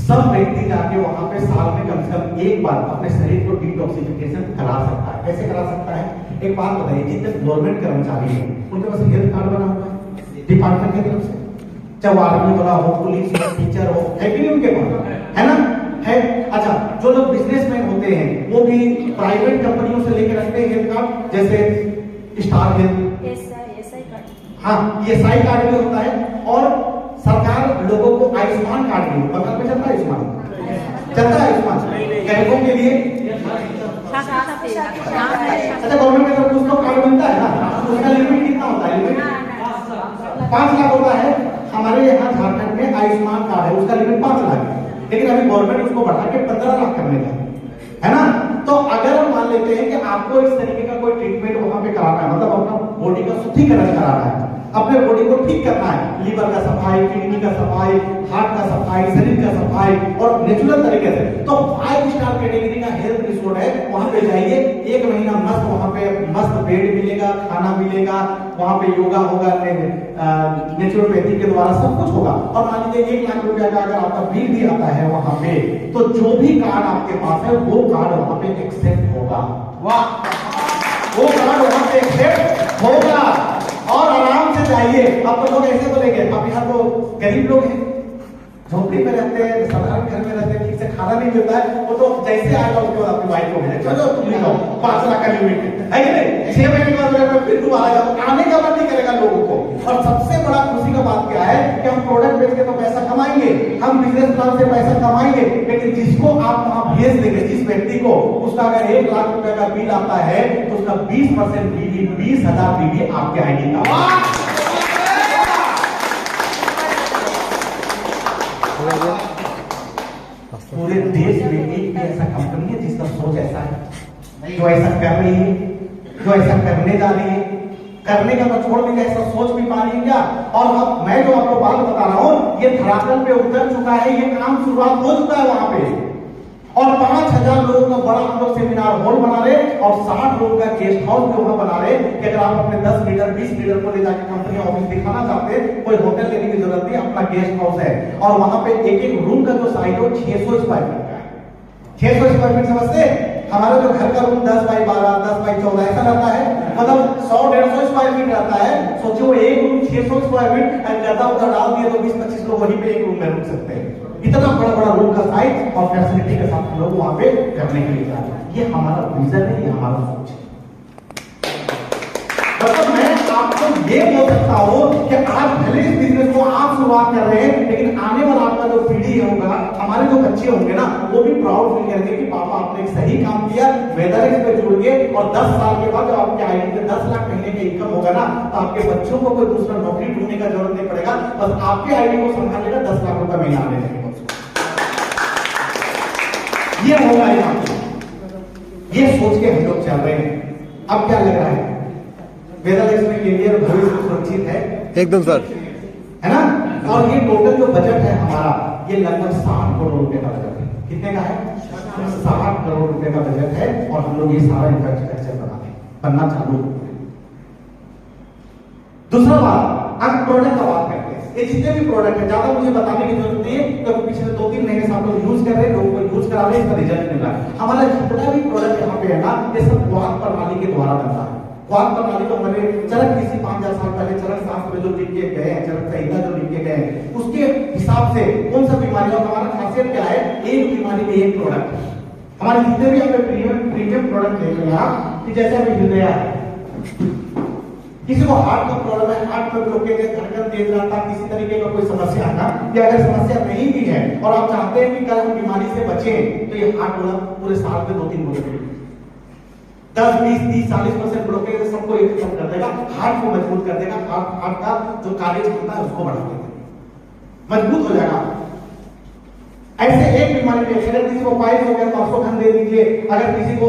सब व्यक्ति जाके वहां पे साल में कम से कम एक बार अपने शरीर को डिटॉक्सिफिकेशन करा सकता है। कैसे करा सकता है? एक बात बताइए, जितने गवर्नमेंट कर्मचारी हैं उनके पास हेल्थ कार्ड बना हुआ है डिपार्टमेंट की तरफ से, चाहे आर्मी वाला हो, पुलिस हो, टीचर हो, है कि नहीं उनके पास? है ना? है। अच्छा, जो लोग बिजनेसमैन होते हैं वो भी प्राइवेट कंपनियों से लेकर रखते हैं हेल्थ कार्ड, जैसे स्टार हेल्थ, हाँ ESI कार्ड भी होता है, और सरकार लोगों को आयुष्मान कार्ड भी, बगल में चलता है आयुष्मान, चलता है आयुष्मान गरीबों के लिए। अच्छा, गवर्नमेंट में कुछ तो कार्ड मिलता है ना, उसका लिमिट कितना होता है? लिमिट 5 लाख होता है। हमारे यहाँ झारखंड में आयुष्मान कार्ड है, उसका लिमिट 5 लाख है, लेकिन अभी गवर्नमेंट उसको बढ़ा के 15 लाख करने का है ना। तो अगर मान लेते हैं कि आपको इस तरीके का कोई ट्रीटमेंट वहां पे कराना है, मतलब अपना बॉडी का शुद्धिकरण कराना है, अपने बॉडी को ठीक करना है, लीवर का सफाई, किडनी का सफाई, हार्ट का सफाई, शरीर का सफाई, और नेचुरल तरीके से, तो 5 स्टार कैटेगरी का हेल्थ रिसोर्ट है, वहां पे जाइए, 1 महीना मस्त, वहां पे मस्त बेड मिलेगा, खाना मिलेगा, वहां पे योगा होगा, नेचुरोपैथी के द्वारा सब कुछ होगा। और मान लीजिए 1 लाख रुपया का अगर आपका बिल भी आता है वहां पे, तो जो भी कार्ड आपके पास है वो कार्ड वहां पे एक्सेप्ट होगा। वाह, वो कार्ड वहां पे एक्सेप्ट होगा और आराम से जाइए। अब तो लोग ऐसे बोलेंगे, अब यहाँ तो गरीब लोग हैं, झोपड़ी में रहते हैं, साधारण घर में रहते हैं, ठीक से खाना नहीं मिलता है, वो तो जैसे आएगा उसके बाद अपनी वाइफ को भेजे, चलो तुम निकालो 5 लाख का लिमिट है कि नहीं, 6 महीने के बाद फिर तुम आएगा, आने का मन नहीं करेगा लोगों को। और सबसे बड़ा खुशी का बात क्या है कि हम प्रोडक्ट बेच के तो पैसा कमाएंगे, हम बिजनेस प्लान से पैसा कमाएंगे, लेकिन जिसको आप वहां भेज देंगे, जिस व्यक्ति को, उसका अगर 1 लाख रुपए का बिल आता है तो उसका 20% बीवी, 20,000 बीवी आपके आईडी का। पूरे देश में एक भी ऐसा कंपनी है जिसका सोच ऐसा है, जो ऐसा कर रही है, जो ऐसा करने जा रही है, करने का तो छोड़ दीजिए, ऐसा सोच भी पा रही है क्या? और अब मैं जो आपको बात बता रहा हूं, ये धरातल पे उतर चुका है, ये काम शुरुआत हो चुका है वहां पे। और 5,000 लोगों का बड़ा हम लोग सेमिनार हॉल बना रहे और 60 लोगों का गेस्ट हाउस भी वहां बना रहे कि अगर आप अपने 10 लीडर 20 लीडर को ले जाकर कंपनी ऑफिस दिखाना चाहते हैं, कोई होटल लेने की जरूरत नहीं, अपना गेस्ट हाउस है। और वहां पे एक एक रूम का जो साइज हो 600 स्क्वायर फीट का है। 600 स्क्वायर फीट समझते? हमारा जो घर का रूम 10 बाई 12, 10 बाई 14 ऐसा रहता है, मतलब 100-150 स्क्वायर फीट रहता है। सोचो एक रूम 600 स्क्वायर फीट, गदा उदा डाल दिए तो 20-25 लोग वहीं पे एक रूम में रुक सकते हैं। इतना बड़ा बड़ा रूम का साइज और फैसिलिटी के साथ लोग वहां पे करने के लिए जा रहे हैं। ये हमारा विजन है, ये हमारा सोच है। मतलब मैं आपको ये बोल सकता हूं कि आज भले इस बिजनेस को आप शुरुआत कर रहे हैं, लेकिन आने वाला आपका जो पीढ़ी होगा, हमारे जो बच्चे होंगे ना, वो भी प्राउड फील करेंगे कि पापा आपने एक सही काम किया, वेदर पे जुड़ के, और 10 साल के बाद जब आपके आईडी में 10 लाख महीने का इनकम होगा ना, तो आपके बच्चों को कोई दूसरा नौकरी ढूंढने का जरूरत नहीं पड़ेगा, बस आपके आईडी को संभालेगा, 10 लाख रुपए महीना आने लगेगा। ये होगा यहाँ, ये सोच के हम लोग चल रहे हैं। अब क्या लग रहा है? वेदर में कैरियर भविष्य सुरक्षित है एकदम सर, है ना? और ये टोटल जो बजट है हमारा, ये लगभग 60 करोड़ रुपए का बजट है। कितने का है? 60 करोड़ रुपए का बजट है, और हम लोग ये सारा इंफ्रास्ट्रक्चर बनना चालू हो गए। दूसरा बात, अब प्रोडक्ट का बात करते हैं। ये जितने भी प्रोडक्ट है, ज्यादा मुझे बताने की जरूरत नहीं है, क्योंकि पिछले 2-3 महीने से आप लोग यूज कर रहे हैं, लोगों को यूज करा रहे हैं, इसका रिजल्ट मिल रहा है। हमारा जितना भी प्रोडक्ट यहाँ पे है ना, ये सब क्वार्क प्रणाली के द्वारा बनता है। क्वार्क प्रणाली तो हमारे चरक ऋषि 5,000 साल पहले चरक शास्त्र में जो लिख के गए हैं, चरक संहिता जो लिख के गए हैं, उसके हिसाब से कौन सा बीमारी, और हमारा खासियत क्या है, एक बीमारी में एक प्रोडक्ट। हमारे जितने भी हमें प्रीमियम प्रोडक्ट देख रहे हैं आप, कि जैसे अभी हृदय है, किसी को हार्ट का प्रॉब्लम है, हार्ट में ब्लॉकेज है, धड़कन तेज रहता है, किसी तरीके का कोई समस्या है ना, या अगर समस्या नहीं भी है और आप चाहते हैं कि कल हम बीमारी से बचें, तो ये हार्ट वाला पूरे साल में 2-3 ब्लॉकेज 10, 20, 30, 40% ब्लॉकेज सबको एक खत्म कर देगा, हार्ट को मजबूत कर देगा, हार्ट का जो कार्य क्षमता है उसको बढ़ा देगा, मजबूत हो जाएगा। ऐसे एक बीमारी में अगर किसी को पाइल्स हो गया तो अश्वगंधा दे दीजिए, अगर किसी को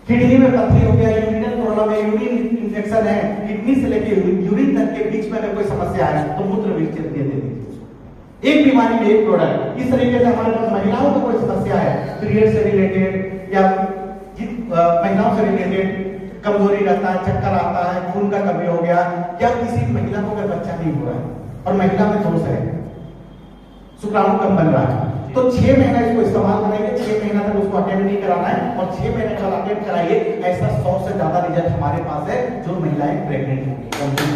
किडनी में पथरी हो गया, यूरिनल प्रॉब्लम है, यूरिन इन्फेक्शन है, किडनी से लेके यूरिन तक के बीच में अगर कोई समस्या है तो मूत्र विच्छेद दे दीजिए। एक बीमारी में एक प्रोडक्ट। इस तरीके से हमारे पास महिलाओं को कोई समस्या है, पीरियड से रिलेटेड या महिलाओं से रिलेटेड, कमजोरी रहता है, चक्कर आता है, खून का कमी हो गया, या किसी महिला को अगर बच्चा नहीं हो रहा है और महिला में दोष है, शुक्राणु कम बन रहा है, तो 6 महीना इसको इस्तेमाल करेंगे, 6 महीना तक उसको अटेंड नहीं कराना है, और 6 महीने के बाद अटेंड कराइए। ऐसा 100 से ज्यादा रिजल्ट हमारे पास है, जो महिलाएं प्रेग्नेंट होंगी।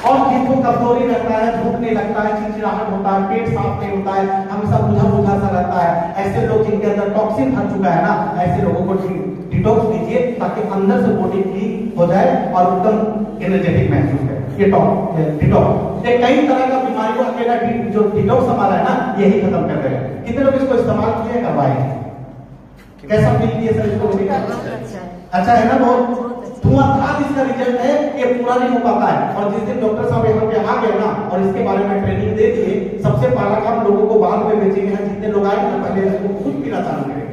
और जिनको कमजोरी रहता है, भूख नहीं लगता है, चिड़चिड़ाहट होता है, पेट साफ नहीं होता है, हमेशा बुझा बुझा सा रहता है, ऐसे लोग जिनके अंदर टॉक्सिन भर चुका है ना, ऐसे लोगों को डिटॉक्स दीजिए, ताकि अंदर से बॉडी क्लीन हो जाए और एकदम एनर्जेटिक महसूस करे। ये डिटॉक्स, ये कई तरह का बीमारी को अकेला जो डिटॉक्स हमारा है ना, यही खत्म कर देगा। कितने लोग इसको इस्तेमाल किए, करवाए, कैसा फील किए सर इसको? अच्छा है ना, बहुत धुआंधार इसका रिजल्ट है, ये पूरा नहीं हो पाता है। और जिस दिन डॉक्टर साहब यहाँ पे आ गए ना और इसके बारे में ट्रेनिंग दे दिए, सबसे पहला काम लोगों को बाद में बेचेंगे, जितने लोग आए ना पहले इसको खुद पीना चालू करेंगे।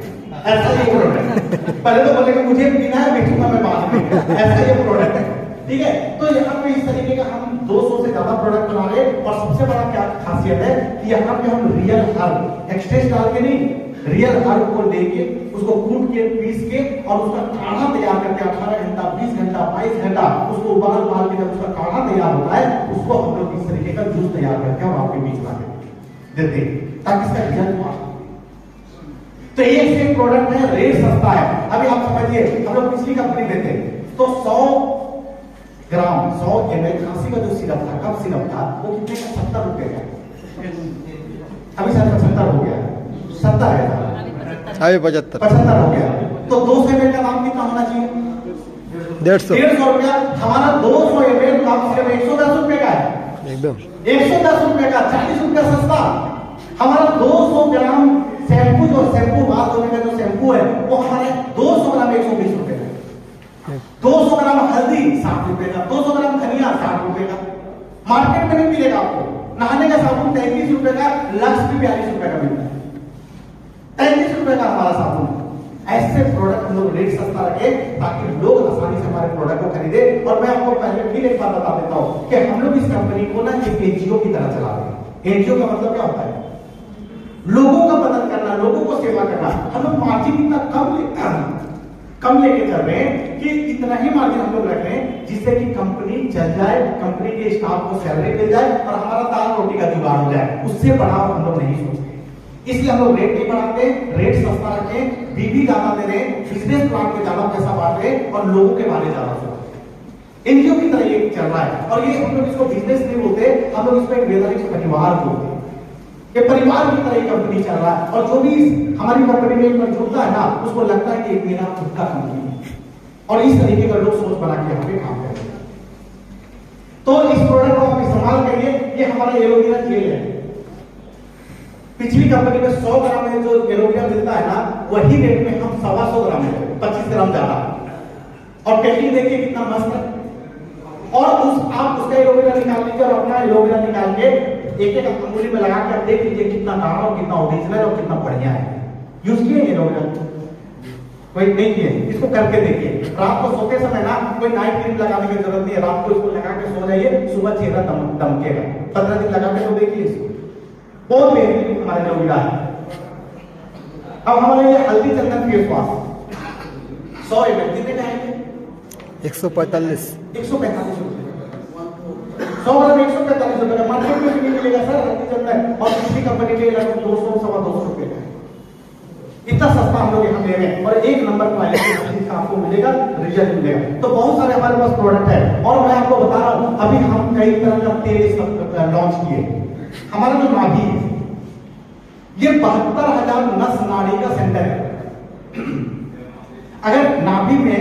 ऐसा ये प्रोडक्ट है, पहले तो बोलेंगे मुझे पीना है, बेचूंगा मैं बाद में, ऐसा ये प्रोडक्ट है। ठीक है, तो यहाँ पे इस तरीके का हम 200 से ज्यादा प्रोडक्ट बना रहे हैं। और सबसे बड़ा क्या खासियत है कि यहाँ पे हम रियल हर्ब, एक्सट्रेस डाल के नहीं, रियल हर्ब को लेके उसको कूट के पीस के और उसका काढ़ा तैयार करके 18 घंटा, 20 घंटा, 22 घंटा उसको उबाल के जब उसका काढ़ा तैयार होता है, उसको हम लोग इस तरीके का जूस तैयार करके और आपके बीच में देते ताकि इसका रिजल्ट हो। तो एक से एक प्रोडक्ट है, रेट सस्ता है। अभी आप समझिए, हम लोग पिछली कंपनी देते तो 100 ग्राम 100 ml खांसी का जो सिरप था, कप सिरप था, वो कितने का? 70 रुपए का। अभी शायद 75 हो गया, 70 है, अभी 75 75 हो गया। तो 200 ml का दाम कितना होना चाहिए? 150 रुपया। हमारा 200 ml दाम सिर्फ 110 रुपए का है, एकदम 110 रुपए का, 40 रुपया सस्ता। हमारा 200 ग्राम शैम्पू, जो शैम्पू बाल धोने का जो शैम्पू है, वो हमारे 200 ग्राम 120 रुपए का। 200 ग्राम हल्दी 60 रुपए का, 200 ग्राम धनिया 60 रुपए का। मार्केट में नहीं मिलेगा आपको। नहाने का साबुन 33 रुपए का, लक्स भी 42 रुपए का मिलता है। 33 रुपए का हमारा साबुन। ऐसे प्रोडक्ट हम लोग रेट सस्ता रखे ताकि लोग आसानी से हमारे प्रोडक्ट को खरीदे। और मैं आपको पहले फिर एक बात बता देता हूं कि हम लोग इस कंपनी को ना एक एनजीओ की तरह चला रहे हैं। एनजीओ का मतलब क्या होता है? लोगों का मदद करना, लोगों को सेवा करना। हम लोग मार्जिन इतना कम लेके चल रहे हैं कि इतना ही मार्जिन हम लोग रख रहे हैं जिससे कि कंपनी चल जाए, कंपनी के स्टाफ को सैलरी मिल जाए और हमारा दाल रोटी का जुगाड़ हो जाए। उससे बढ़ाव हम लोग नहीं सोचते, इसलिए हम लोग रेट नहीं बढ़ाते, रेट सस्ता रखें, बीबी ज्यादा दे रहे, बिजनेस प्लान पे ज्यादा पैसा बांट रहे और लोगों के बारे ज्यादा सोचते। एनजीओ की तरह ये चल रहा है। और ये हम लोग इसको बिजनेस नहीं बोलते, हम लोग इसको एक वेदांत परिवार बोलते हैं। ये परिवार की तरह कंपनी चल रहा है। और जो भी हमारी कंपनी में एक जुड़ता है ना, उसको लगता है कि मेरा खुद का कंपनी है। और इस तरीके का लोग सोच बना के यहाँ पे काम करते हैं। तो इस प्रोडक्ट को आप इस्तेमाल करिए। ये हमारा एलोवेरा जेल है। पिछली कंपनी में 100 ग्राम में जो एलोवेरा मिलता है ना, वही रेट में हम 125 ग्राम है, 25 ग्राम ज्यादा। और पैकिंग देखिए कितना मस्त है। और आप उसका एलोवेरा निकाल लीजिए और अपना एलोवेरा निकाल के एक एक अंगुली में लगा के आप देख लीजिए कितना गाढ़ा और कितना ओरिजिनल और कितना बढ़िया है। यूज किए एलोवेरा? कोई नहीं किए? इसको करके देखिए। रात को सोते समय ना कोई नाइट क्रीम लगाने की जरूरत नहीं है। रात को इसको लगा के सो जाइए, सुबह चेहरा दमकेगा। 15 दिन लगा के तो देखिए इसको, बहुत बेहतरीन हमारे एलोवेरा है। अब हमारे ये हल्दी चंदन फेस वॉश 100 ml कितने का है? 145 145 रुपए। 100 ग्राम 145 रुपए का। मार्केट में भी नहीं मिलेगा सर हल्दी चंदन। और दूसरी कंपनी के लगभग 200 सवा 200 रुपए का है। इतना सस्ता हम लोग यहाँ दे रहे हैं और एक नंबर क्वालिटी का आपको मिलेगा, रिजल्ट मिलेगा। तो बहुत सारे हमारे पास प्रोडक्ट है। और मैं आपको बता रहा हूँ, अभी हम कई तरह का तेल लॉन्च किए। हमारा जो नाभि है, ये 72,000 नस नाड़ी का सेंटर है। अगर नाभि में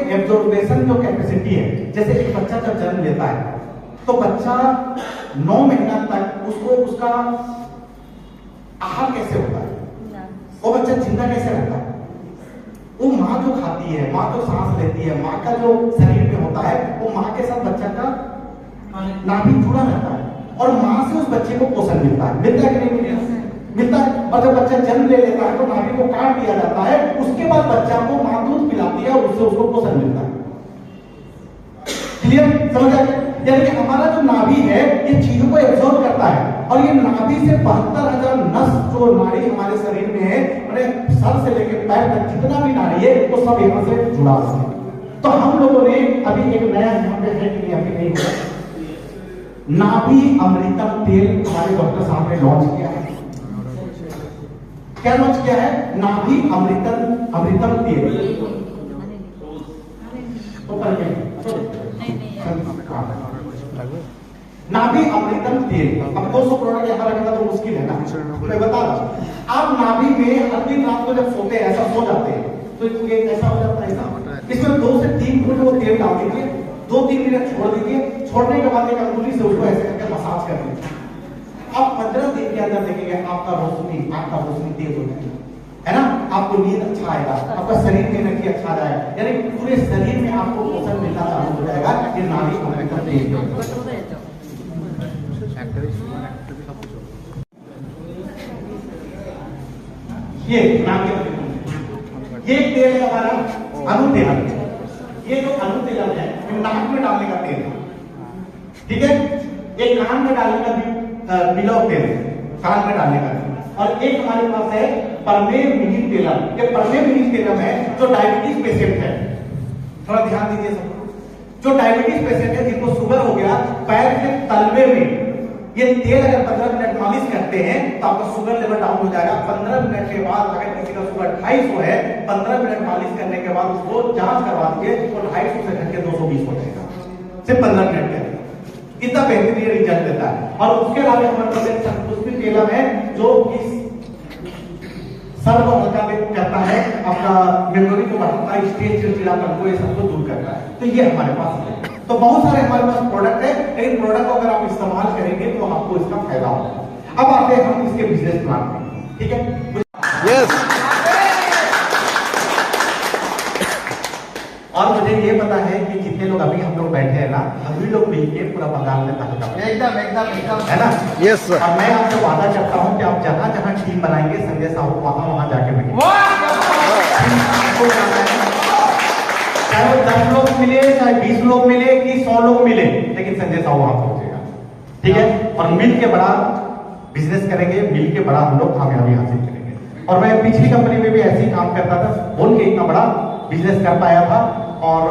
एब्जॉर्बेशन जो कैपेसिटी है, जैसे एक बच्चा जब जन्म लेता है तो बच्चा 9 महीना तक उसका आहार कैसे होता है, वो बच्चा जिंदा कैसे रहता है? वो माँ जो खाती है, माँ जो सांस लेती है, माँ का जो शरीर में होता है, वो माँ के साथ बच्चा का नाभि जुड़ा रहता है और माँ से उस बच्चे को पोषण मिलता है। मिलता है कि नहीं मिलता है? और जब बच्चा जन्म ले लेता है तो नाभि को काट दिया जाता है। उसके बाद बच्चा को माँ दूध पिलाती है और उससे उसको पोषण मिलता है। क्लियर? समझ आया? यानी कि हमारा जो नाभि है ये चीजों को एब्जॉर्ब करता है। और ये नाभि से 72,000 नस जो नाड़ी हमारे शरीर में है, मैंने सर से लेकर पैर तक जितना भी नाड़ी है वो सब यहाँ से जुड़ा है। तो हम लोगों ने अभी एक नया यहाँ पे है कि अभी नहीं हुआ, नाभि अमृतम तेल हमारे डॉक्टर साहब ने लॉन्च किया है। क्या लॉन्च किया है? नाभि अमृतम तेल। नाभि अमृतम तेल। अब 200 प्रोडक्ट यहाँ रखना तो मुश्किल है ना, मैं बता रहा हूँ। आप नाभि में हर दिन रात को जब सोते हैं, ऐसा सो जाते हैं तो ये ऐसा हो जाता है ना, इसमें 2 से 3 फुट वो तेल डाल दीजिए, 2-3 मिनट छोड़ दीजिए। छोड़ने के बाद एक अंगुली से उसको ऐसे करके मसाज कर दीजिए। आप 15 दिन के अंदर देखेंगे आपका रोशनी तेज हो जाएगी, है ना? आपको नींद अच्छा आएगा, आपका शरीर में एनर्जी अच्छा जाएगा, यानी पूरे शरीर में आपको पोषण मिलना चालू हो जाएगा। ये नाभि अमृतम तेल। ये नाभि ये तेल है हमारा अनुतेलन। ये जो अनुतेलन है ये नाक में डालने का तेल है, ठीक है? एक कान में डालने का भी बिलव तेल, कान में डालने का। और एक हमारे पास है परमेमिनिन तेलम। ये परमेमिनिन तेलम है जो डायबिटीज पेशेंट है, थोड़ा ध्यान दीजिए सब। जो डायबिटीज पेशेंट है, जिनको शुगर हो गया, पैर के तलवे में ये तेल अगर 15 मिनट मालिश करते हैं तो आपका शुगर लेवल डाउन हो जाएगा। 15 मिनट के बाद अगर किसी का शुगर 250 है, 15 मिनट मालिश करने के बाद उसको जांच करवा दीजिए तो 250 से घट के 220 हो जाएगा सिर्फ 15 मिनट के अंदर। इतना बेहतरीन रिजल्ट देता है। और उसके अलावा हमारे पास संतुष्टि तेलम है जो इस सर को हल्का करता है, अपना मेमोरी को बढ़ाता है, स्टेज चिड़चिड़ापन को, ये सबको दूर करता है। तो ये हमारे पास है। तो बहुत सारे हमारे पास प्रोडक्ट है, लेकिन प्रोडक्ट को अगर आप इस्तेमाल करेंगे तो आपको इसका फायदा होगा। अब आते हैं हम इसके बिजनेस प्लान में, ठीक है। यस। और मुझे ये पता है कि जितने लोग अभी हम लोग बैठे हैं ना, सभी लोग मिलकर पूरा बंगाल में तहलका एकदम एकदम एकदम है ना। Yes sir. और मैं आपसे वादा करता हूं कि आप जहां जहां टीम बनाएंगे संजय साहू वहां जाके मिलेंगे। चाहे वो 10 लोग मिले, चाहे 20 लोग मिले कि 100 लोग मिले, लेकिन संजय साहू वहां पहुंचेगा, ठीक है। और मिल के बड़ा बिजनेस करेंगे, मिल के बड़ा हम लोग कामयाबी हासिल करेंगे। और मैं पिछली कंपनी में भी ऐसे ही काम करता था, बोल के इतना बड़ा बिजनेस कर पाया था और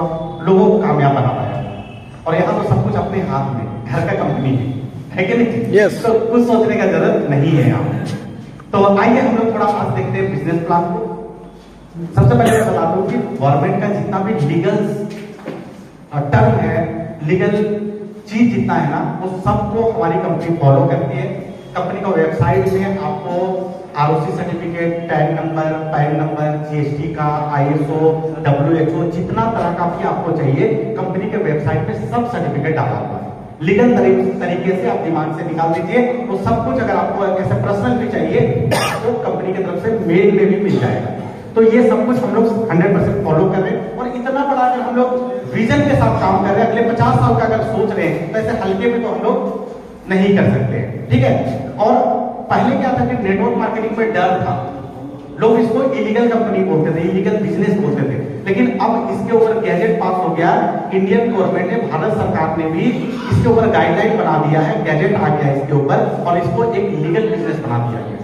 लोगों को कामयाब बना पाया था। और यहाँ तो सब कुछ अपने हाथ में, घर का कंपनी है कि नहीं? Yes. तो कुछ सोचने का जरूरत नहीं है यहाँ। तो आइए हम लोग थोड़ा आज देखते हैं बिजनेस प्लान को। सबसे पहले मैं बता दूं कि गवर्नमेंट का जितना भी लीगल टर्म है, लीगल चीज जितना है ना, वो सबको हमारी कंपनी फॉलो करती है। कंपनी का वेबसाइट में आपको ROC certificate, tag number, pan number, GST का, आईएसओ, डब्ल्यूएचओ, जितना तरह का भी आपको चाहिए, कंपनी के वेबसाइट पे सब सर्टिफिकेट डाला हुआ है। लीगल तरीके से आप दिमाग से निकाल दीजिए, तो सब कुछ अगर आपको ऐसे पर्सनल भी चाहिए तो कंपनी की तरफ से मेल में भी मिल जाएगा। तो ये सब कुछ हम लोग 100% फॉलो कर रहे हैं। और इतना बड़ा अगर हम लोग विजन के साथ काम कर रहे हैं, अगले 50 साल का अगर सोच रहे हैं, तो ऐसे हल्के में तो हम लोग नहीं कर सकते, ठीक है। और पहले क्या था कि नेटवर्क मार्केटिंग में डर था, लोग इसको इलीगल कंपनी बोलते थे, इलीगल बिजनेस बोलते थे। लेकिन अब इसके ऊपर गैजेट पास हो गया, इंडियन गवर्नमेंट ने, भारत सरकार ने भी इसके ऊपर गाइडलाइन बना दिया है, गैजेट आ गया इसके ऊपर, और इसको एक लीगल बिजनेस बना दिया गया।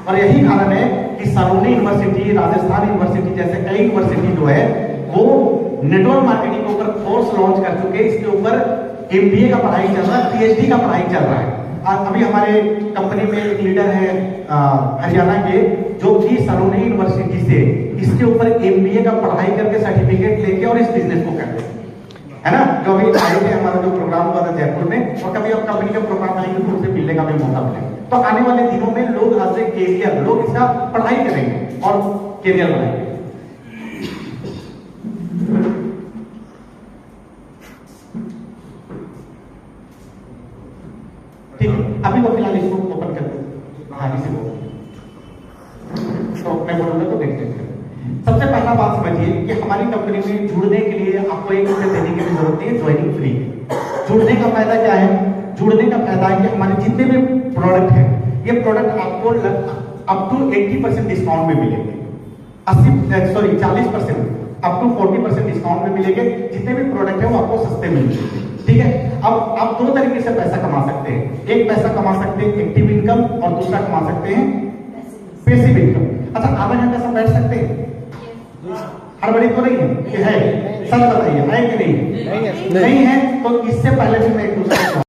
और यही कारण है कि सरोनी यूनिवर्सिटी, राजस्थान यूनिवर्सिटी जैसे कई यूनिवर्सिटी जो है वो नेटवर्क मार्केटिंग के ऊपर कोर्स लॉन्च कर चुके हैं। इसके ऊपर एमबीए का पढ़ाई चल रहा है, पीएचडी का पढ़ाई चल रहा है। अभी हमारे कंपनी में एक लीडर है हरियाणा के, जो कि सरोनी यूनिवर्सिटी से इसके ऊपर एमबीए का पढ़ाई करके सर्टिफिकेट लेके और इस बिजनेस को कर रहे हैं, है ना। जो अभी आए थे, हमारा जो प्रोग्राम हुआ था जयपुर में, और कभी अब कंपनी का प्रोग्राम आएंगे तो उनसे मिलने का भी मौका मिलेगा। तो आने वाले दिनों में लोग आज से कैरियर, लोग इसका पढ़ाई करेंगे और कैरियर बनाएंगे। ठीक है, अभी वो फिलहाल इसको ओपन कर दो। हाँ, इसी को तो मैं बोलूंगा तो देखते हैं। सबसे पहला बात समझिए कि हमारी कंपनी में जुड़ने के लिए आपको 1 रुपये देने की जरूरत नहीं है, ज्वाइनिंग फ्री है। जुड़ने का फायदा क्या है? जुड़ने का फायदा है कि हमारे जितने भी प्रोडक्ट हैं, ये प्रोडक्ट आपको अप टू 80% डिस्काउंट में मिलेंगे, 40% अप टू 40% डिस्काउंट में मिलेंगे। जितने भी प्रोडक्ट है वो आपको सस्ते मिलेंगे, ठीक है। अब आप 2 तरीके से पैसा कमा सकते हैं। एक पैसा कमा सकते हैं एक्टिव इनकम, और दूसरा कमा सकते हैं पैसिव इनकम। अच्छा, आधा घंटा सब बैठ सकते हैं? हड़बड़ी तो नहीं है कि है? सच बताइए, है कि नहीं? नहीं है। तो इससे पहले भी मैं एक दूसरा